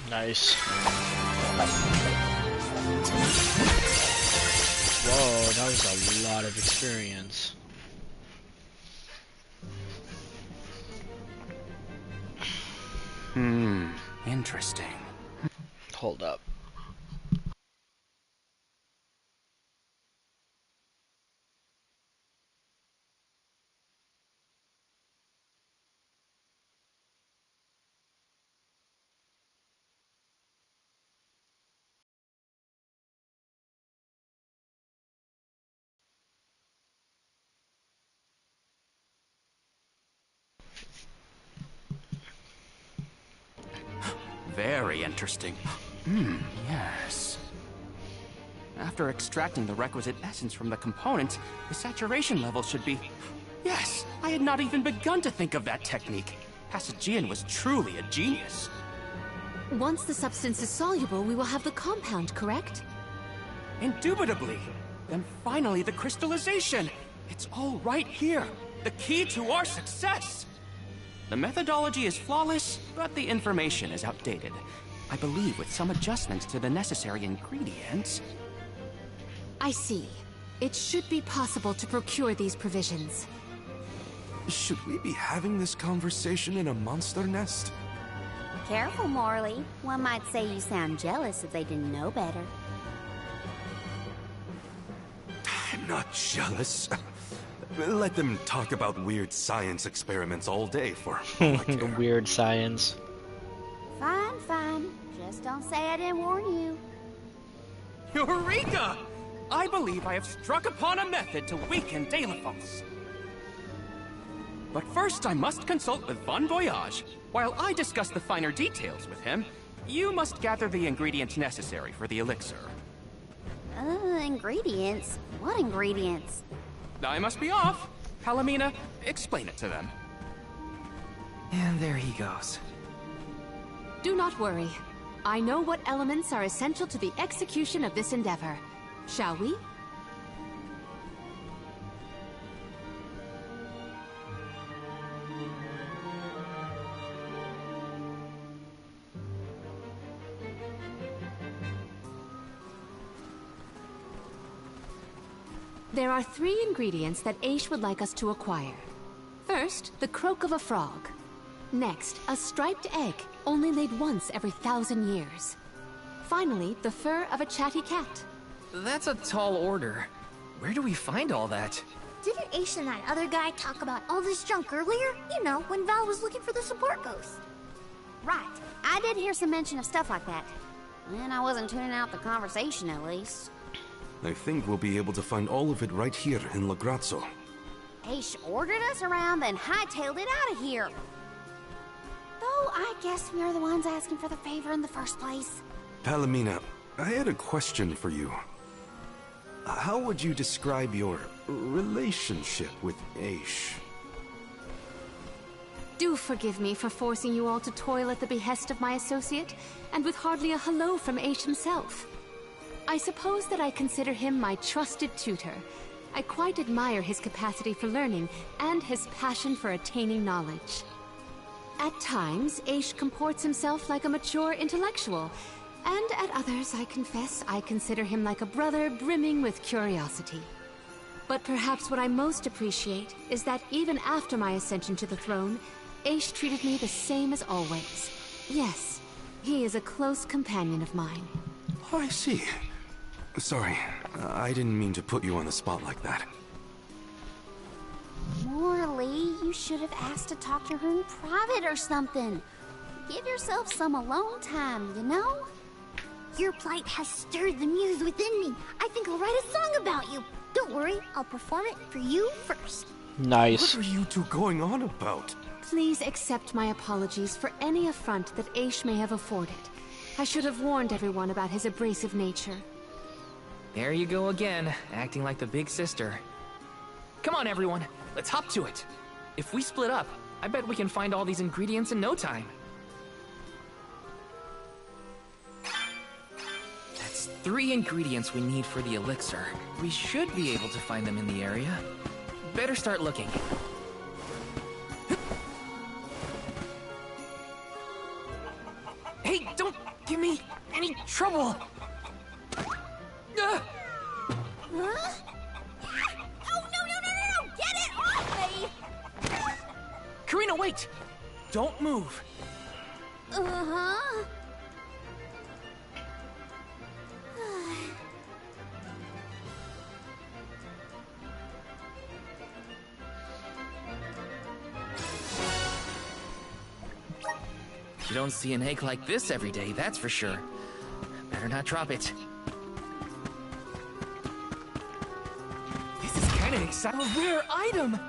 Nice. Whoa, that was a lot of experience. Interesting. Hold up. Very interesting. Yes. After extracting the requisite essence from the component, the saturation level should be... Yes, I had not even begun to think of that technique. Passagian was truly a genius. Once the substance is soluble, we will have the compound, correct? Indubitably. Then finally the crystallization. It's all right here. The key to our success. The methodology is flawless, but the information is outdated. I believe with some adjustments to the necessary ingredients... I see. It should be possible to procure these provisions. Should we be having this conversation in a monster nest? Careful, Morley. One might say you sound jealous if they didn't know better. I'm not jealous. Let them talk about weird science experiments all day for all I care. Weird science. Fine, fine. Just don't say I didn't warn you. Eureka! I believe I have struck upon a method to weaken Deilephos. But first I must consult with Bon Voyage. While I discuss the finer details with him, you must gather the ingredients necessary for the elixir. Ingredients? What ingredients? I must be off. Palomina, explain it to them. And there he goes. Do not worry. I know what elements are essential to the execution of this endeavor. Shall we? There are 3 ingredients that Aish would like us to acquire. First, the croak of a frog. Next, a striped egg, only laid once every 1,000 years. Finally, the fur of a chatty cat. That's a tall order. Where do we find all that? Didn't Aish and that other guy talk about all this junk earlier? You know, when Val was looking for the support ghost. Right. I did hear some mention of stuff like that. And I wasn't tuning out the conversation, at least. I think we'll be able to find all of it right here in Lagrazzo. Aish ordered us around, then hightailed it out of here. Though I guess we are the ones asking for the favor in the first place. Palomina, I had a question for you. How would you describe your relationship with Aish? Do forgive me for forcing you all to toil at the behest of my associate, and with hardly a hello from Aish himself. I suppose that I consider him my trusted tutor. I quite admire his capacity for learning and his passion for attaining knowledge. At times, Aish comports himself like a mature intellectual, and at others, I confess, I consider him like a brother brimming with curiosity. But perhaps what I most appreciate is that even after my ascension to the throne, Aish treated me the same as always. Yes, he is a close companion of mine. Oh, I see. Sorry, I didn't mean to put you on the spot like that. Morley, you should have asked to talk to her in private or something. Give yourself some alone time, you know? Your plight has stirred the muse within me. I think I'll write a song about you. Don't worry, I'll perform it for you first. Nice. What are you two going on about? Please accept my apologies for any affront that Aish may have afforded. I should have warned everyone about his abrasive nature. There you go again, acting like the big sister. Come on, everyone, let's hop to it. If we split up, I bet we can find all these ingredients in no time. That's 3 ingredients we need for the elixir. We should be able to find them in the area. Better start looking. Hey, don't give me any trouble! Huh? Oh, no! Get it off me! Karina, wait! Don't move. Uh-huh. You don't see an egg like this every day, that's for sure. Better not drop it. This is kind of exciting. A rare item!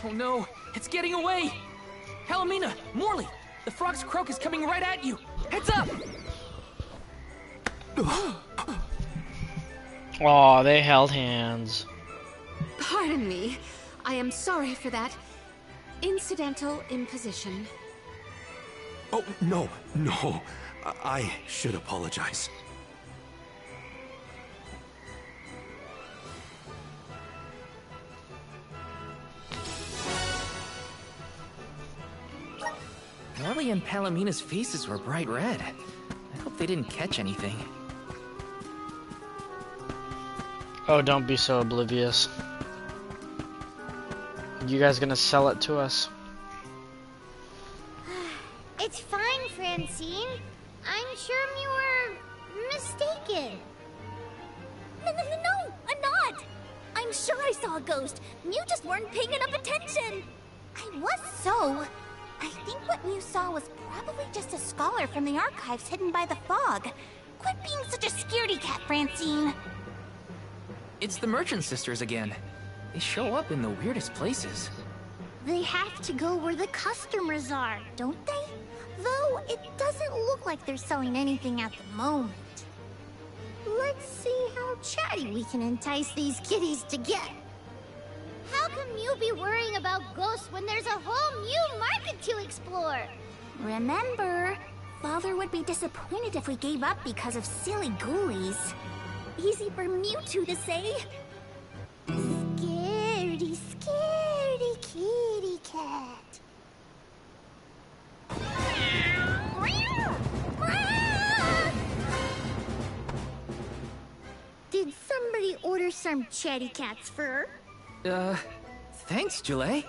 Oh no, it's getting away! Palomina, Morley, the frog's croak is coming right at you! Heads up! Aw, they held hands. Pardon me. I am sorry for that incidental imposition. Oh, no. I should apologize. Morley and Palomina's faces were bright red. I hope they didn't catch anything. Oh, don't be so oblivious. You guys gonna sell it to us? It's fine, Francine. I'm sure you were mistaken. No, I'm not! I'm sure I saw a ghost. You just weren't paying enough attention. I was so. I think what you saw was probably just a scholar from the archives hidden by the fog. Quit being such a scaredy cat, Francine. It's the Merchant Sisters again. They show up in the weirdest places. They have to go where the customers are, don't they? Though it doesn't look like they're selling anything at the moment. Let's see how chatty we can entice these kitties to get. How come you be worrying about ghosts when there's a whole new market to explore? Remember, Father would be disappointed if we gave up because of silly ghoulies. Easy for Mewtwo to say. Scaredy, scaredy kitty cat. Did somebody order some chatty cat's fur? Thanks, Julie.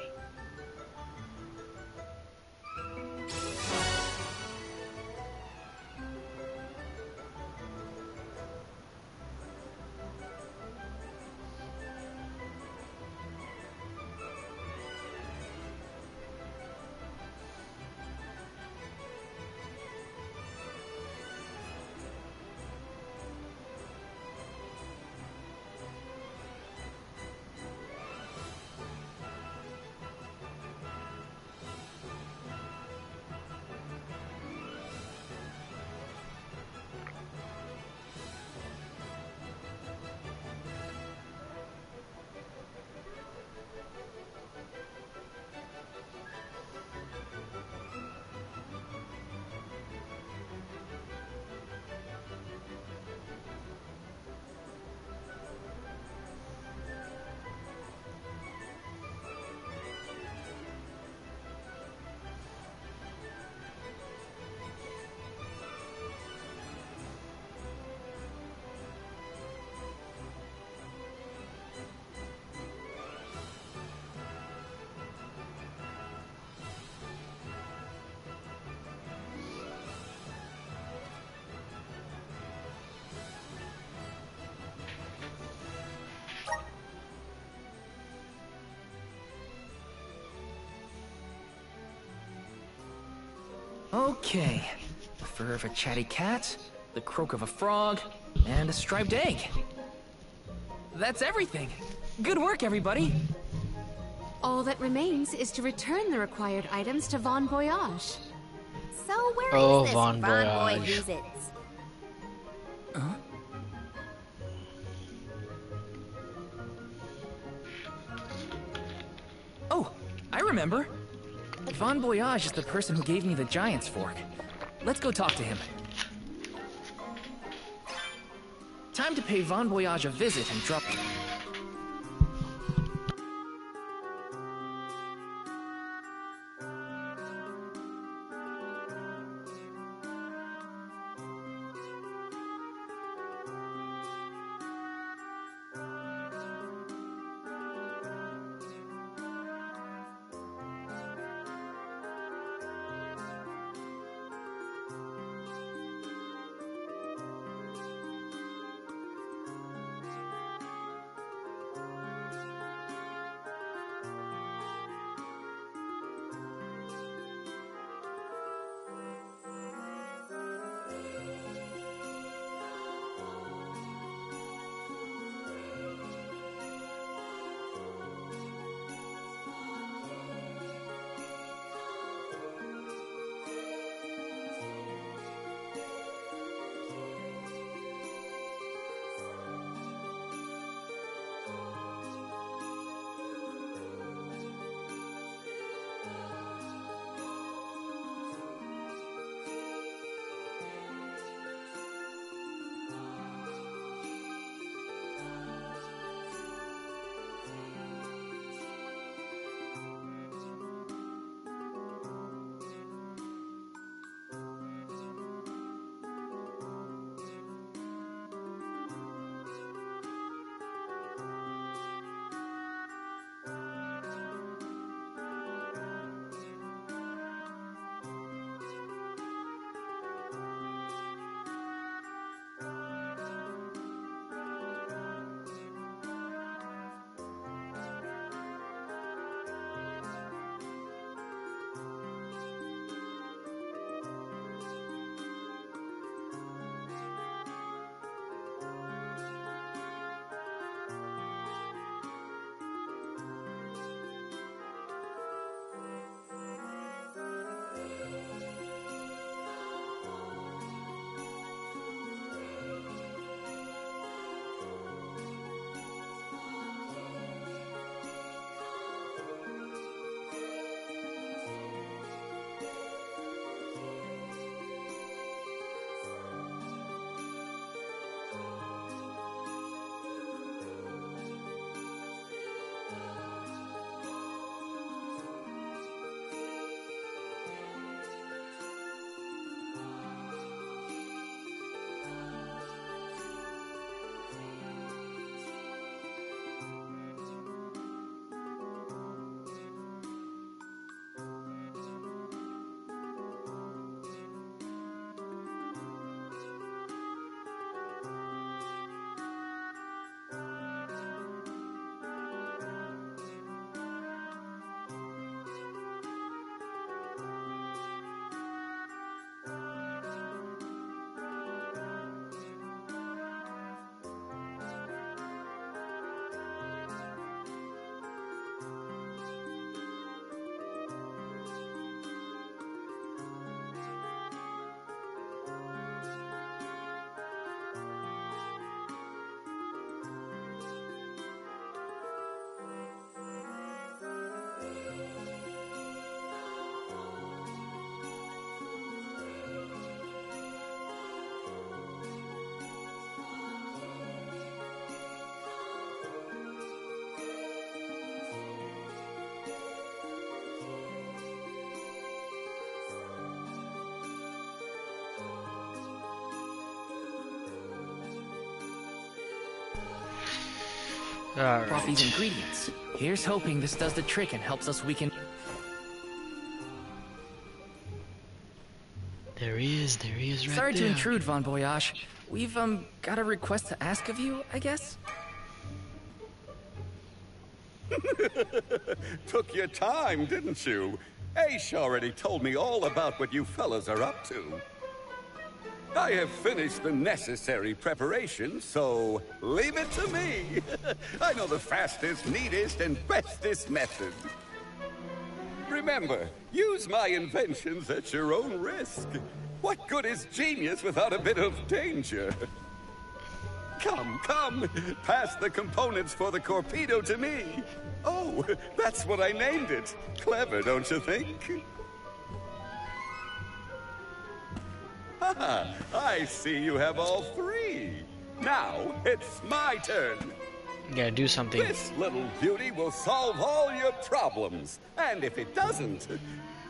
Okay. The fur of a chatty cat, the croak of a frog, and a striped egg. That's everything. Good work, everybody. All that remains is to return the required items to Von Voyage. So where Oh, is this Von Von Voyage. Boy Visons? Huh? Oh, I remember. Von Voyage is the person who gave me the Giant's Fork. Let's go talk to him. Time to pay Von Voyage a visit and drop... off these ingredients. Here's hoping this does the trick and helps us weaken. There he is right Sorry there. to intrude, Von Voyage. We've, got a request to ask of you, I guess? Took your time, didn't you? Aish already told me all about what you fellas are up to. I have finished the necessary preparation, so leave it to me. I know the fastest, neatest, and bestest method. Remember, use my inventions at your own risk. What good is genius without a bit of danger? Come, pass the components for the torpedo to me. Oh, that's what I named it. Clever, don't you think? Haha, I see you have all three. Now, it's my turn. You gotta do something. This little beauty will solve all your problems. And if it doesn't,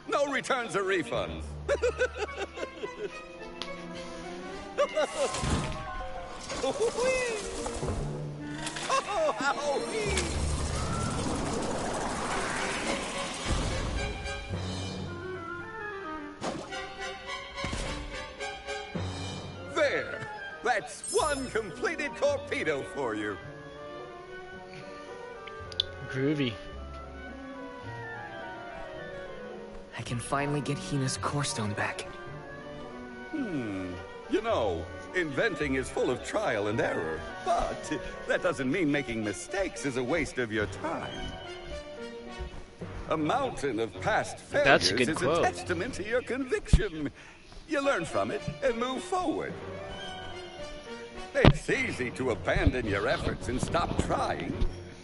no returns or refunds. Oh, owie. There! That's one completed torpedo for you. Groovy. I can finally get Hina's core stone back. You know, inventing is full of trial and error, but that doesn't mean making mistakes is a waste of your time. A mountain of past failures is a testament to your conviction. You learn from it and move forward. It's easy to abandon your efforts and stop trying.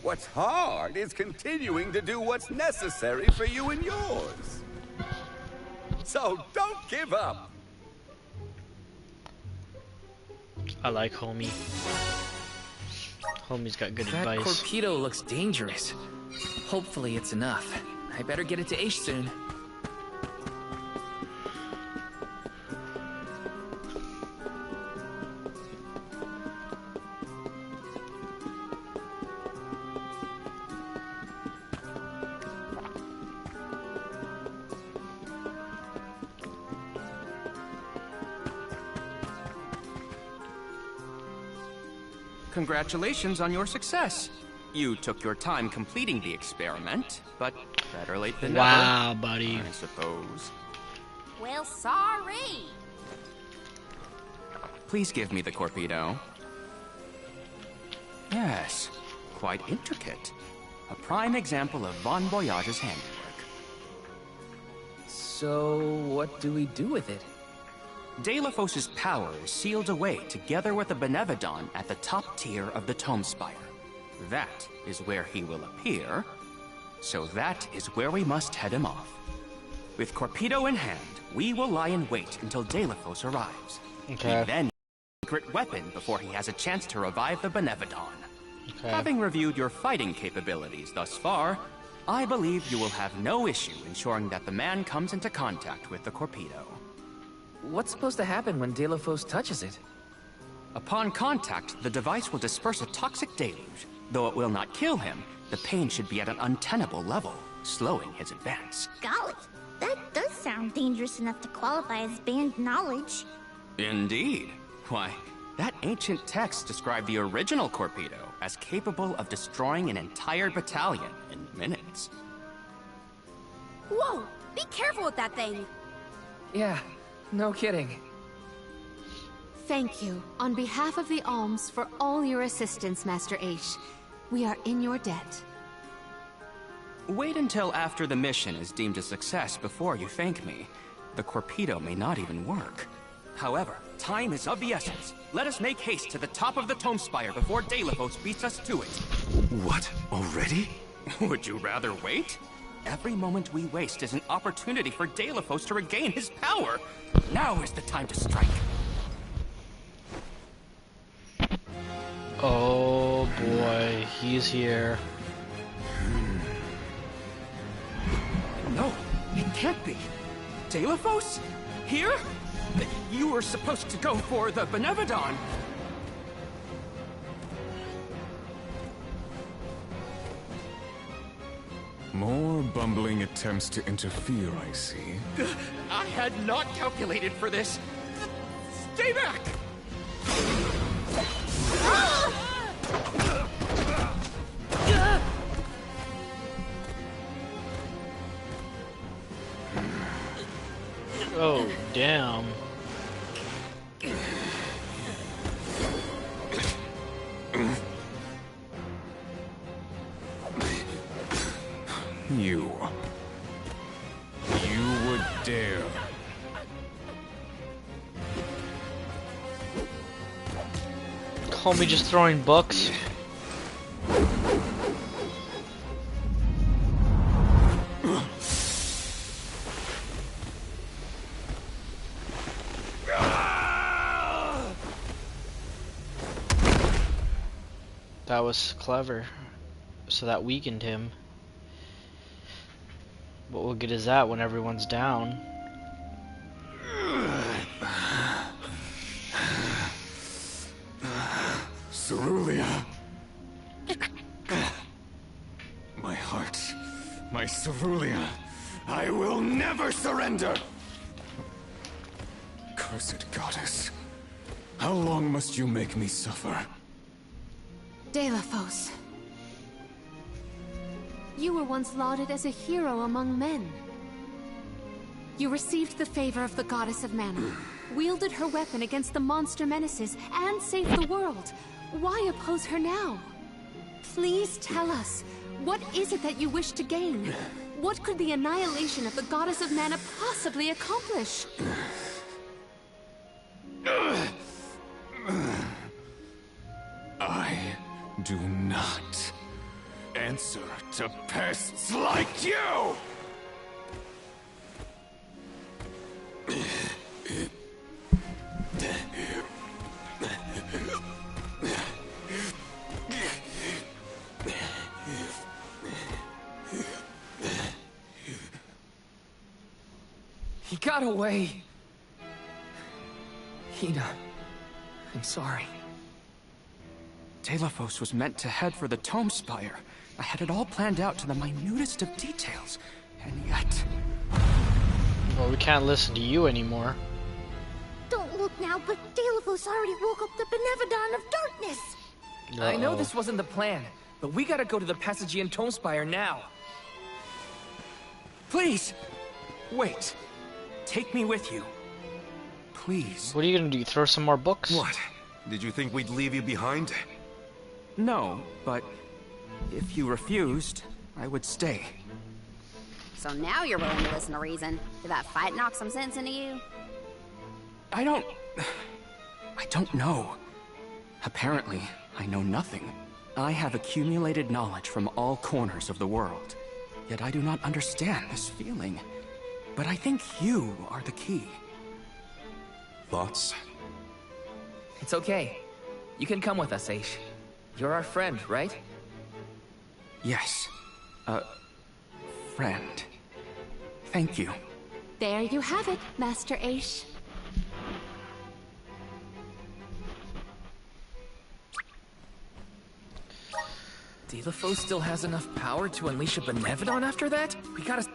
What's hard is continuing to do what's necessary for you and yours. So don't give up. I like Homie. Homie's got good That advice. torpedo looks dangerous. Hopefully it's enough. I better get it to Aish soon. Congratulations on your success. You took your time completing the experiment, but better late than never. Wow, buddy. I suppose. Well, sorry. Please give me the torpedo. Yes, quite intricate. A prime example of Von Voyage's handiwork. So, what do we do with it? Delafos's power is sealed away together with the Benevodon at the top tier of the Tome Spire. That is where he will appear, so that is where we must head him off. With Torpedo in hand, we will lie in wait until Delafos arrives. Okay. We then secret weapon before he has a chance to revive the Benevodon. Okay. Having reviewed your fighting capabilities thus far, I believe you will have no issue ensuring that the man comes into contact with the Torpedo. What's supposed to happen when Delafos touches it? Upon contact, the device will disperse a toxic deluge. Though it will not kill him, the pain should be at an untenable level, slowing his advance. Golly, that does sound dangerous enough to qualify as banned knowledge. Indeed. Why, that ancient text described the original Torpedo as capable of destroying an entire battalion in minutes. Whoa! Be careful with that thing! Yeah, no kidding. Thank you, on behalf of the Alms, for all your assistance, Master Aish. We are in your debt. Wait until after the mission is deemed a success before you thank me. The Torpedo may not even work. However, time is of the essence. Let us make haste to the top of the Tome Spire before Delafos beats us to it. What? Already? Would you rather wait? Every moment we waste is an opportunity for Delafos to regain his power. Now is the time to strike. Oh boy, he's here. No, it can't be. Delafos? Here? You were supposed to go for the Benevodon. More bumbling attempts to interfere, I see. I had not calculated for this. Stay back! Oh, damn. You would dare. Call me just throwing books. That was clever. So that weakened him. But what good is that when everyone's down? Cerulia. My heart. My Cerulia. I will never surrender! Cursed goddess. How long must you make me suffer? Delaphos. You were once lauded as a hero among men. You received the favor of the goddess of mana, wielded her weapon against the monster menaces, and saved the world. Why oppose her now? Please tell us, what is it that you wish to gain? What could the annihilation of the goddess of mana possibly accomplish? I do not answer to pests like you! He got away. Hina, I'm sorry. Delaphos was meant to head for the Tome Spire. I had it all planned out to the minutest of details, and yet... Well, we can't listen to you anymore. Don't look now, but Delaphos already woke up the Benevodon of Darkness! I know this wasn't the plan, but we gotta go to the Passagean Tome Spire now. Please! Wait. Take me with you. Please. What are you gonna do? Throw some more books? What? Did you think we'd leave you behind? No, but if you refused, I would stay. So now you're willing to listen to reason. Did that fight knock some sense into you? I don't know. Apparently, I know nothing. I have accumulated knowledge from all corners of the world. Yet I do not understand this feeling. But I think you are the key. Thoughts? It's okay. You can come with us, Aish. You're our friend, right? Yes. Friend. Thank you. There you have it, Master Aish. Delaphos still has enough power to unleash a Benevodon after that? We gotta...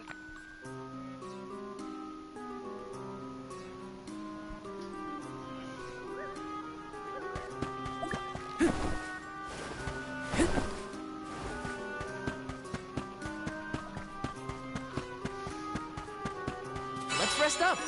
Let's rest up!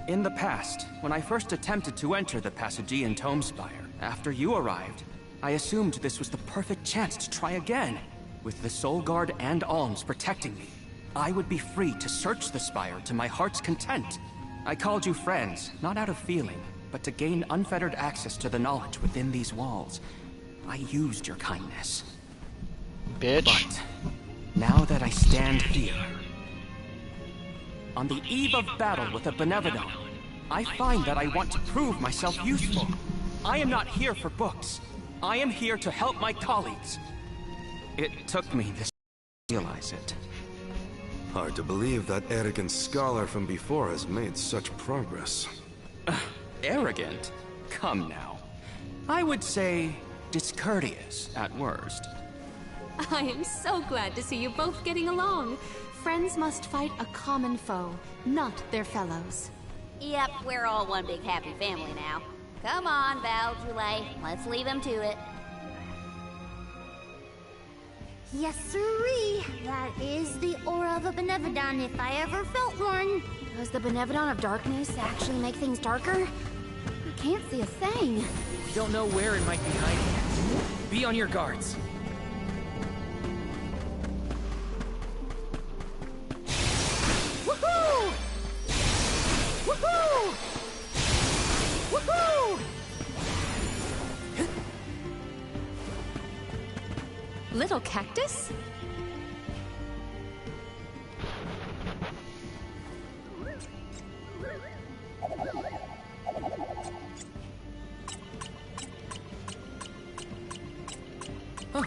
In the past, when I first attempted to enter the Passagean Tome Spire, after you arrived, I assumed this was the perfect chance to try again, with the Soul Guard and Alms protecting me. I would be free to search the spire to my heart's content. I called you friends, not out of feeling, but to gain unfettered access to the knowledge within these walls. I used your kindness. Bitch. But now that I stand here, on the eve of battle with a Benevodon, I find that I want to prove myself useful. I am not here for books. I am here to help my colleagues. It took me this to realize it. Hard to believe that arrogant scholar from before has made such progress. Arrogant? Come now. I would say discourteous at worst. I am so glad to see you both getting along. Friends must fight a common foe, not their fellows. Yep, we're all one big happy family now. Come on, Val, Julie, let's leave him to it. Yes, sirree. That is the aura of a Benevodon if I ever felt one. Does the Benevodon of Darkness actually make things darker? I can't see a thing. We don't know where it might be hiding. Be on your guards. Woohoo! Woohoo! Woohoo! Little cactus? Huh.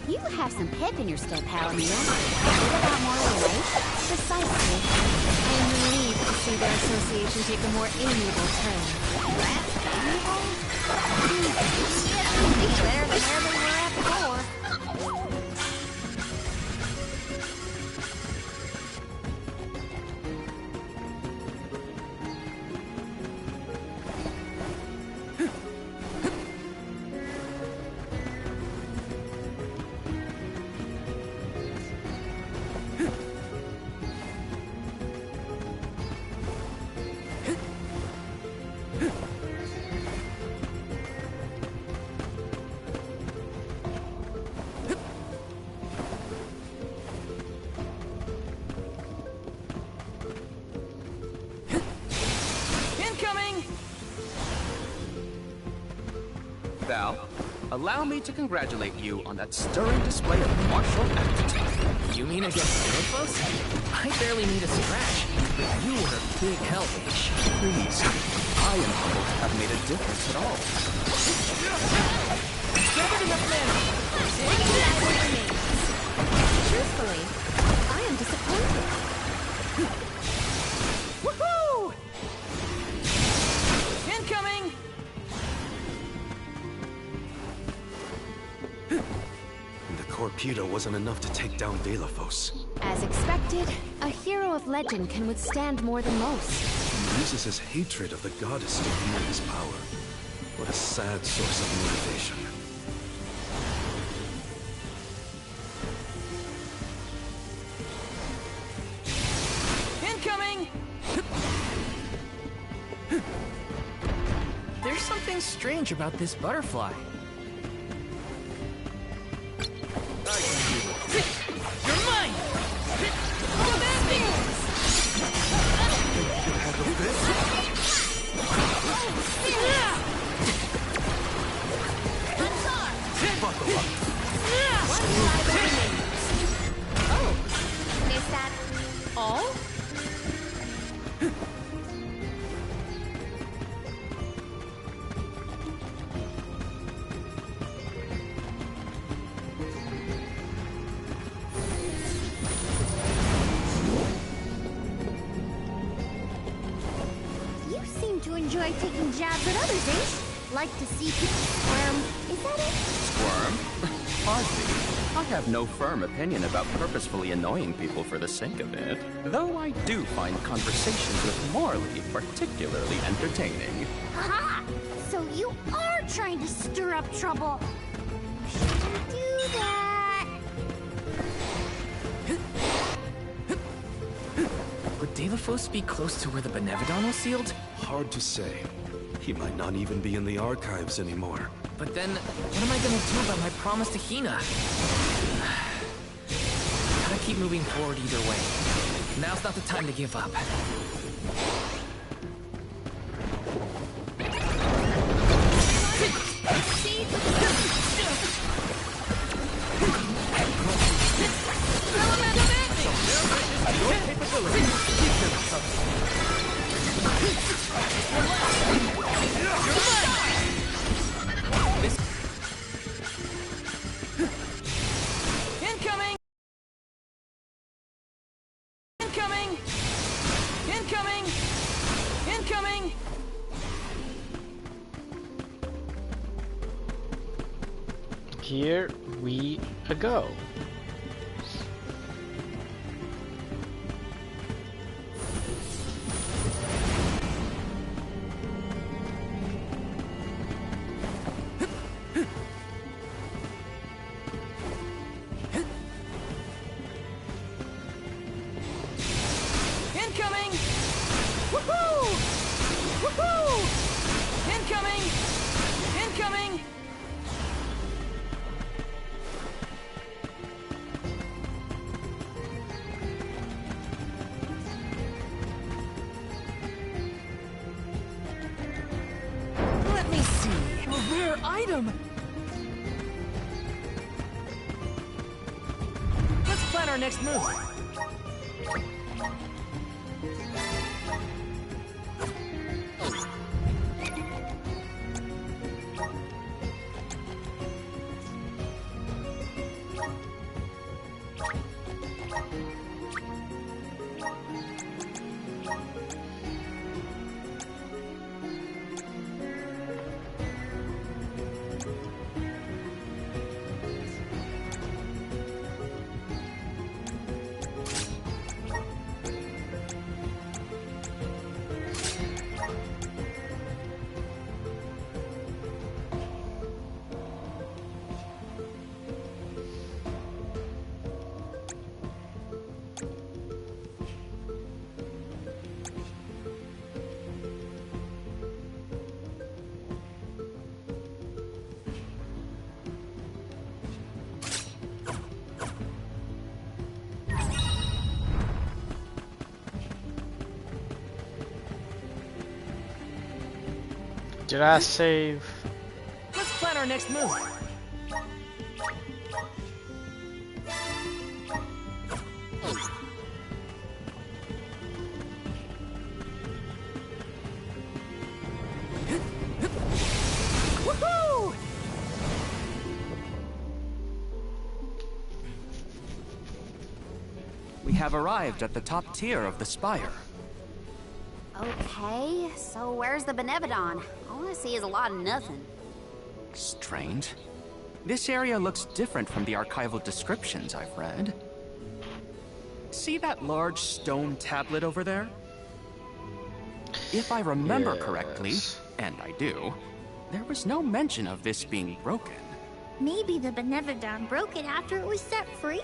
You have some pep in your step, Palamita. A bit about more relate? Precisely. I am relieved to see their association take a more amiable turn. That's amiable? It's better than where they were at before. Val, allow me to congratulate you on that stirring display of martial aptitude. You mean against Stilphos? I barely need a scratch, but you were a big help, Ish. Please, I am humbled to have made a difference at all. Give it enough mana! Truthfully, I am disappointed. Woohoo! Incoming! The Corpita wasn't enough to take down Delafos. As expected, a hero of legend can withstand more than most. He uses his hatred of the goddess to wield his power. What a sad source of motivation. Incoming! There's something strange about this butterfly. You're mine! Oh, that means! Oh, is that all? You seem to enjoy taking jabs at others, Ish. Like to see people squirm. Is that it? Squirm? Hardly. I have no firm opinion about purposefully annoying people for the sake of it, though I do find conversations with Morley particularly entertaining. Aha! So you are trying to stir up trouble. Shouldn't do that. Would Delophos be close to where the Benevodon was sealed? Hard to say. He might not even be in the archives anymore. But then, what am I gonna do about my promise to Hina? Gotta keep moving forward either way. Now's not the time to give up. Incoming! Incoming! Incoming! Incoming! Here we go. Incoming! Woohoo! Woohoo! Incoming! Incoming! Let me see. A rare item! Let's plan our next move. Did I save? Let's plan our next move. Woohoo! We have arrived at the top tier of the spire. Okay, so where's the Benevodon? All I see is a lot of nothing. Strange. This area looks different from the archival descriptions I've read. See that large stone tablet over there? If I remember correctly, and I do, there was no mention of this being broken. Maybe the Benevodon broke it after it was set free?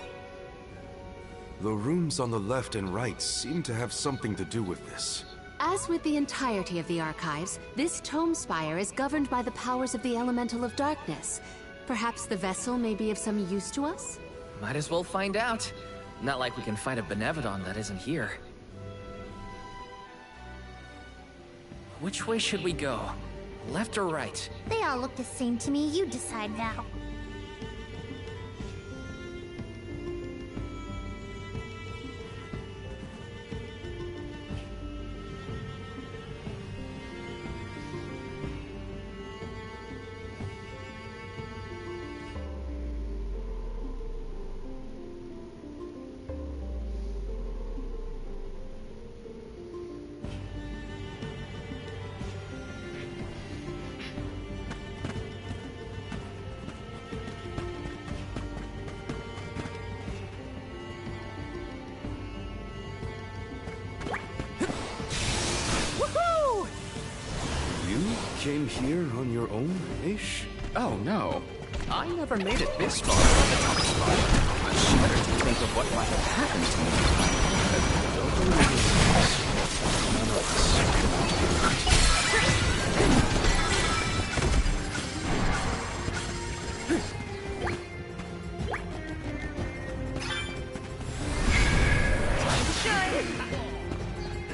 The rooms on the left and right seem to have something to do with this. As with the entirety of the archives, this tome spire is governed by the powers of the Elemental of Darkness. Perhaps the vessel may be of some use to us? Might as well find out. Not like we can find a Benevodon that isn't here. Which way should we go? Left or right? They all look the same to me. You decide now. came here on your own, Aish? Oh, no. I never made it this far from the top spot. I shudder to think of what might have happened to me. None of us.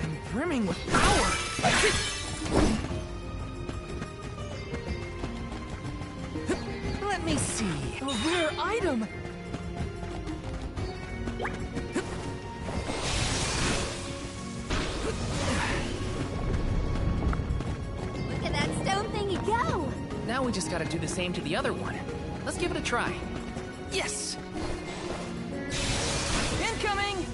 I'm brimming with power. Let me see. A rare item. Look at that stone thingy go! Now we just gotta do the same to the other one. Let's give it a try. Yes! Incoming!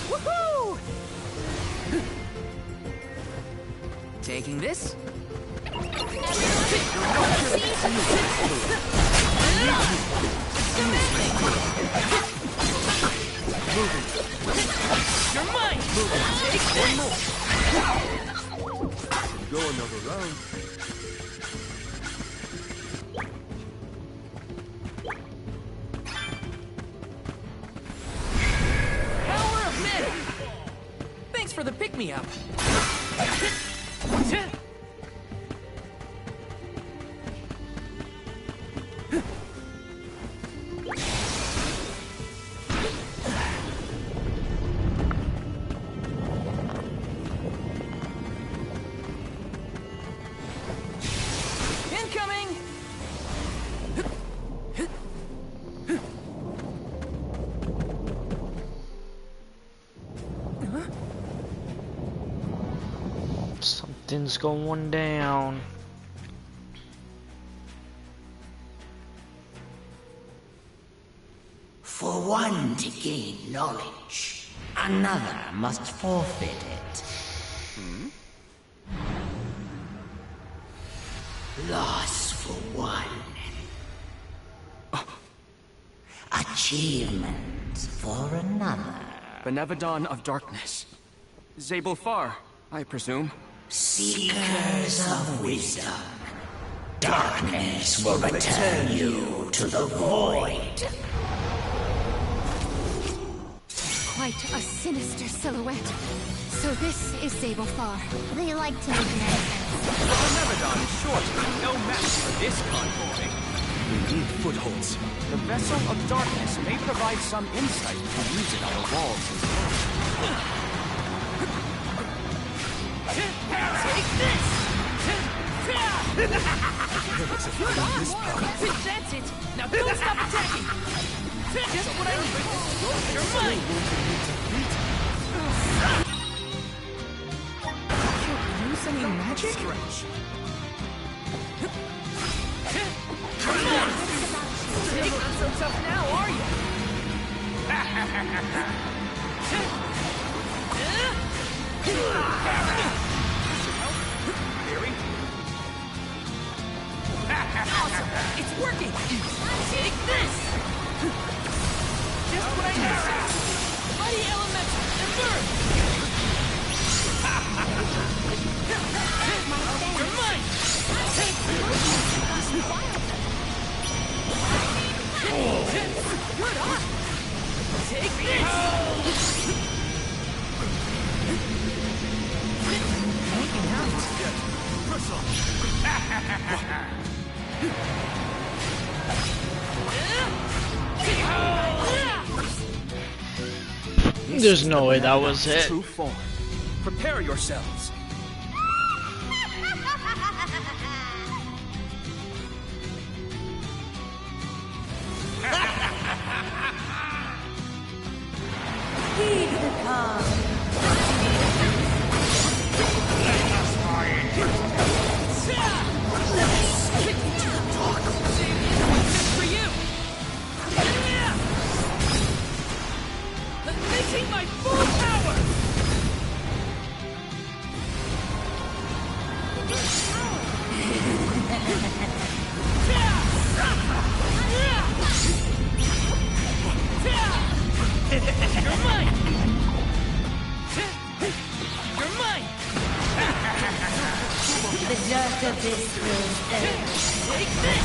Woohoo! Taking this. You're mine! Take one more! Go another round. Power of mid! Thanks for the pick-me-up. Incoming! Something's going down. For one to gain knowledge, another must forfeit it. Loss for one. Achievement for another. Benevodon of Darkness. Zabel Far, I presume. Seekers of wisdom. Darkness will return you to the void. Quite a sinister silhouette. So this is Zabelfar. They like to make nonsense. Benevodon is short, no match for this convoy. We need footholds. The Vessel of Darkness may provide some insight to use it on the walls as well. Take this! Good on! That's it! Now don't stop attacking! Just what I need! You're mine! Can't use any magic? Come on! You're not so tough now, are you? Awesome! It's working! Take this! Just what I need! Mighty Elemental, emerge! You're mine! Good on! Take this! Making out. There's no way that was it. True form. Prepare yourselves. Heed the call. For you! Unleashing my full power! dark abyss grows end. Take this!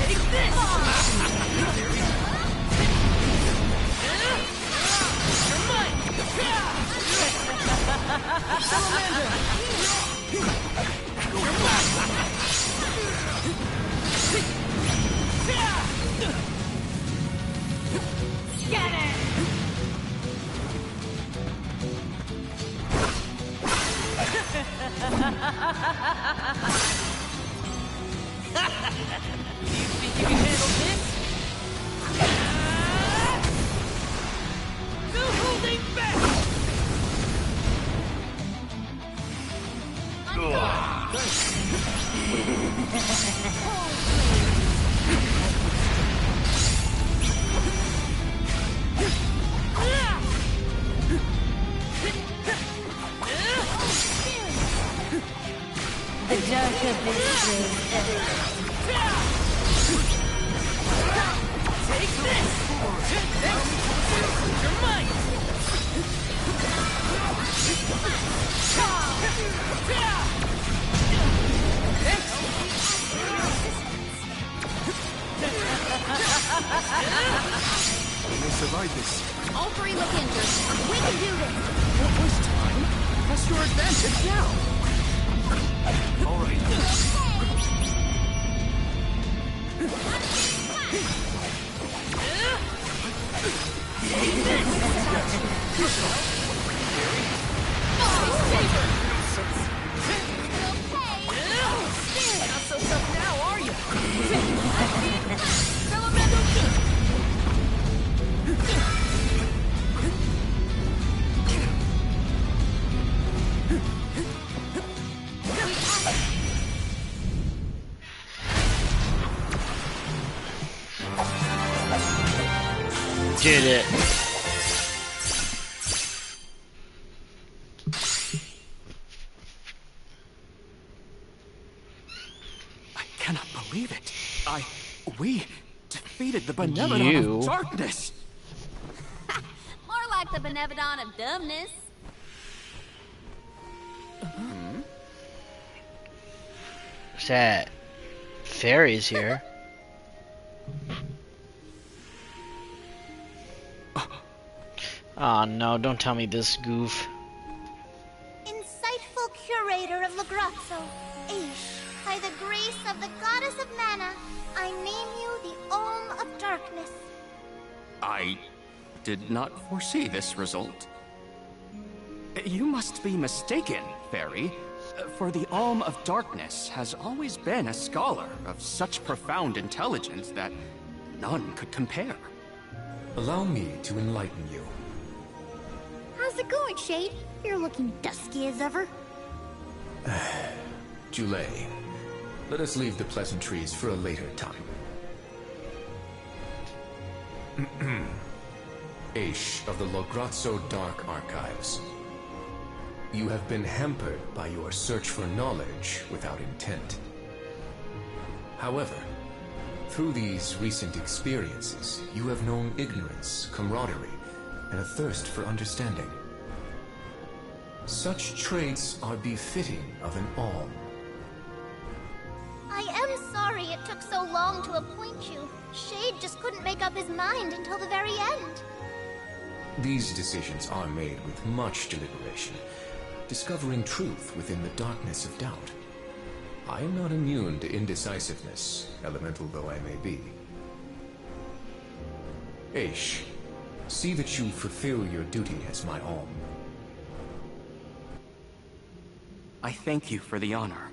Take this! You're mine! Salamander! You're mine! Scatter! You think you can handle this? No holding back! The dark abyss grows end. Take this! You're mine! We may survive this. All three look injured. We can do this. What was time? Press your advantage now. All right. Not so tough now, are you? Did it. I cannot believe it. We defeated the Benevolent You? of Darkness. More like the Benevolent of Dumbness. What's that? Fairies here. Oh no, don't tell me this goof. Insightful curator of Lagrazzo, Aish, by the grace of the goddess of mana, I name you the Olm of Darkness. I did not foresee this result. You must be mistaken, Fairy, for the Alm of Darkness has always been a scholar of such profound intelligence that none could compare. Allow me to enlighten you. How's it going, Shade? You're looking dusky as ever. Julay, let us leave the pleasantries for a later time. Aish of the Lograzzo Dark Archives. You have been hampered by your search for knowledge without intent. However, through these recent experiences, you have known ignorance, camaraderie, and a thirst for understanding. Such traits are befitting of an Alm. I am sorry it took so long to appoint you. Shade just couldn't make up his mind until the very end. These decisions are made with much deliberation, discovering truth within the darkness of doubt. I am not immune to indecisiveness, elemental though I may be. Aish, see that you fulfill your duty as my Alm. I thank you for the honor,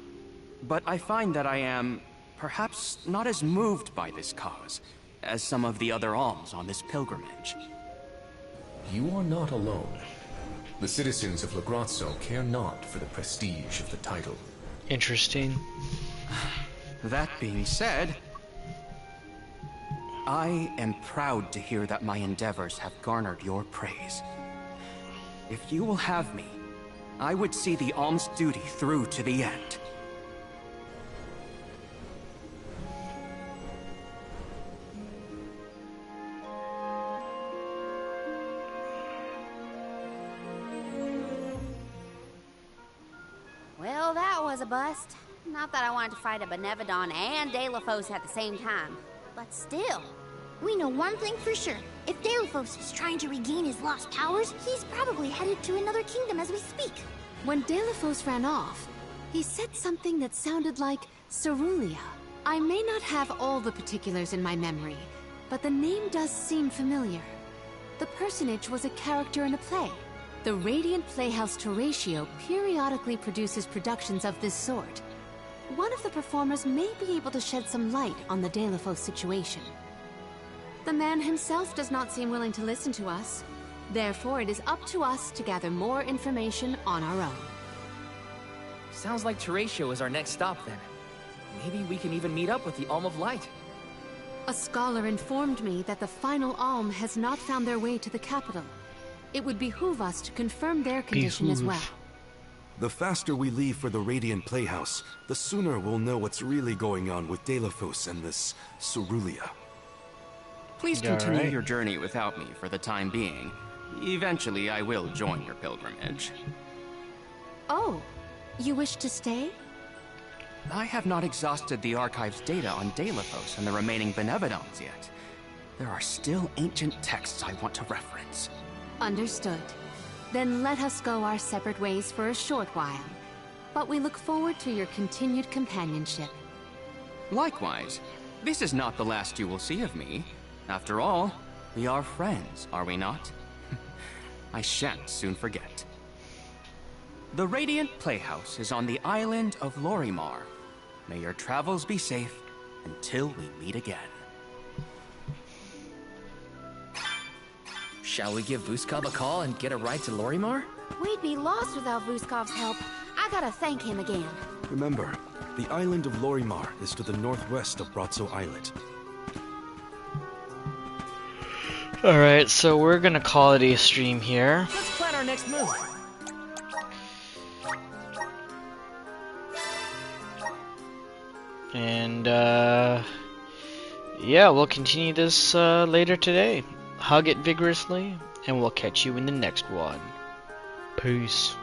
but I find that I am perhaps not as moved by this cause as some of the other alms on this pilgrimage. You are not alone. The citizens of Lagrazzo care not for the prestige of the title. Interesting. That being said, I am proud to hear that my endeavors have garnered your praise. If you will have me, I would see the alms duty through to the end. was a bust. Not that I wanted to fight a Benevodon and Deilephos at the same time, but still. We know one thing for sure. If Deilephos is trying to regain his lost powers, he's probably headed to another kingdom as we speak. When Deilephos ran off, he said something that sounded like Cerulia. I may not have all the particulars in my memory, but the name does seem familiar. The personage was a character in a play. The Radiant Playhouse Toratio periodically produces productions of this sort. One of the performers may be able to shed some light on the Deilephos situation. The man himself does not seem willing to listen to us. Therefore, it is up to us to gather more information on our own. Sounds like Toratio is our next stop then. Maybe we can even meet up with the Alm of Light. A scholar informed me that the final Alm has not found their way to the capital. It would behoove us to confirm their condition as well. The faster we leave for the Radiant Playhouse, the sooner we'll know what's really going on with Deilephos and this Cerulia. Please continue your journey without me for the time being. Eventually, I will join your pilgrimage. Oh, you wish to stay? I have not exhausted the archive's data on Deilephos and the remaining Benevodons yet. There are still ancient texts I want to reference. Understood. Then let us go our separate ways for a short while. But we look forward to your continued companionship. Likewise. This is not the last you will see of me. After all, we are friends, are we not? I shan't soon forget. The Radiant Playhouse is on the island of Lorimar. May your travels be safe until we meet again. Shall we give Vuskov a call and get a ride to Lorimar? We'd be lost without Vuskov's help. I gotta thank him again. Remember, the island of Lorimar is to the northwest of Bratzo Islet. Alright, so we're gonna call it a stream here. Let's plan our next move. And, yeah, we'll continue this later today. Hug it vigorously, and we'll catch you in the next one. Peace.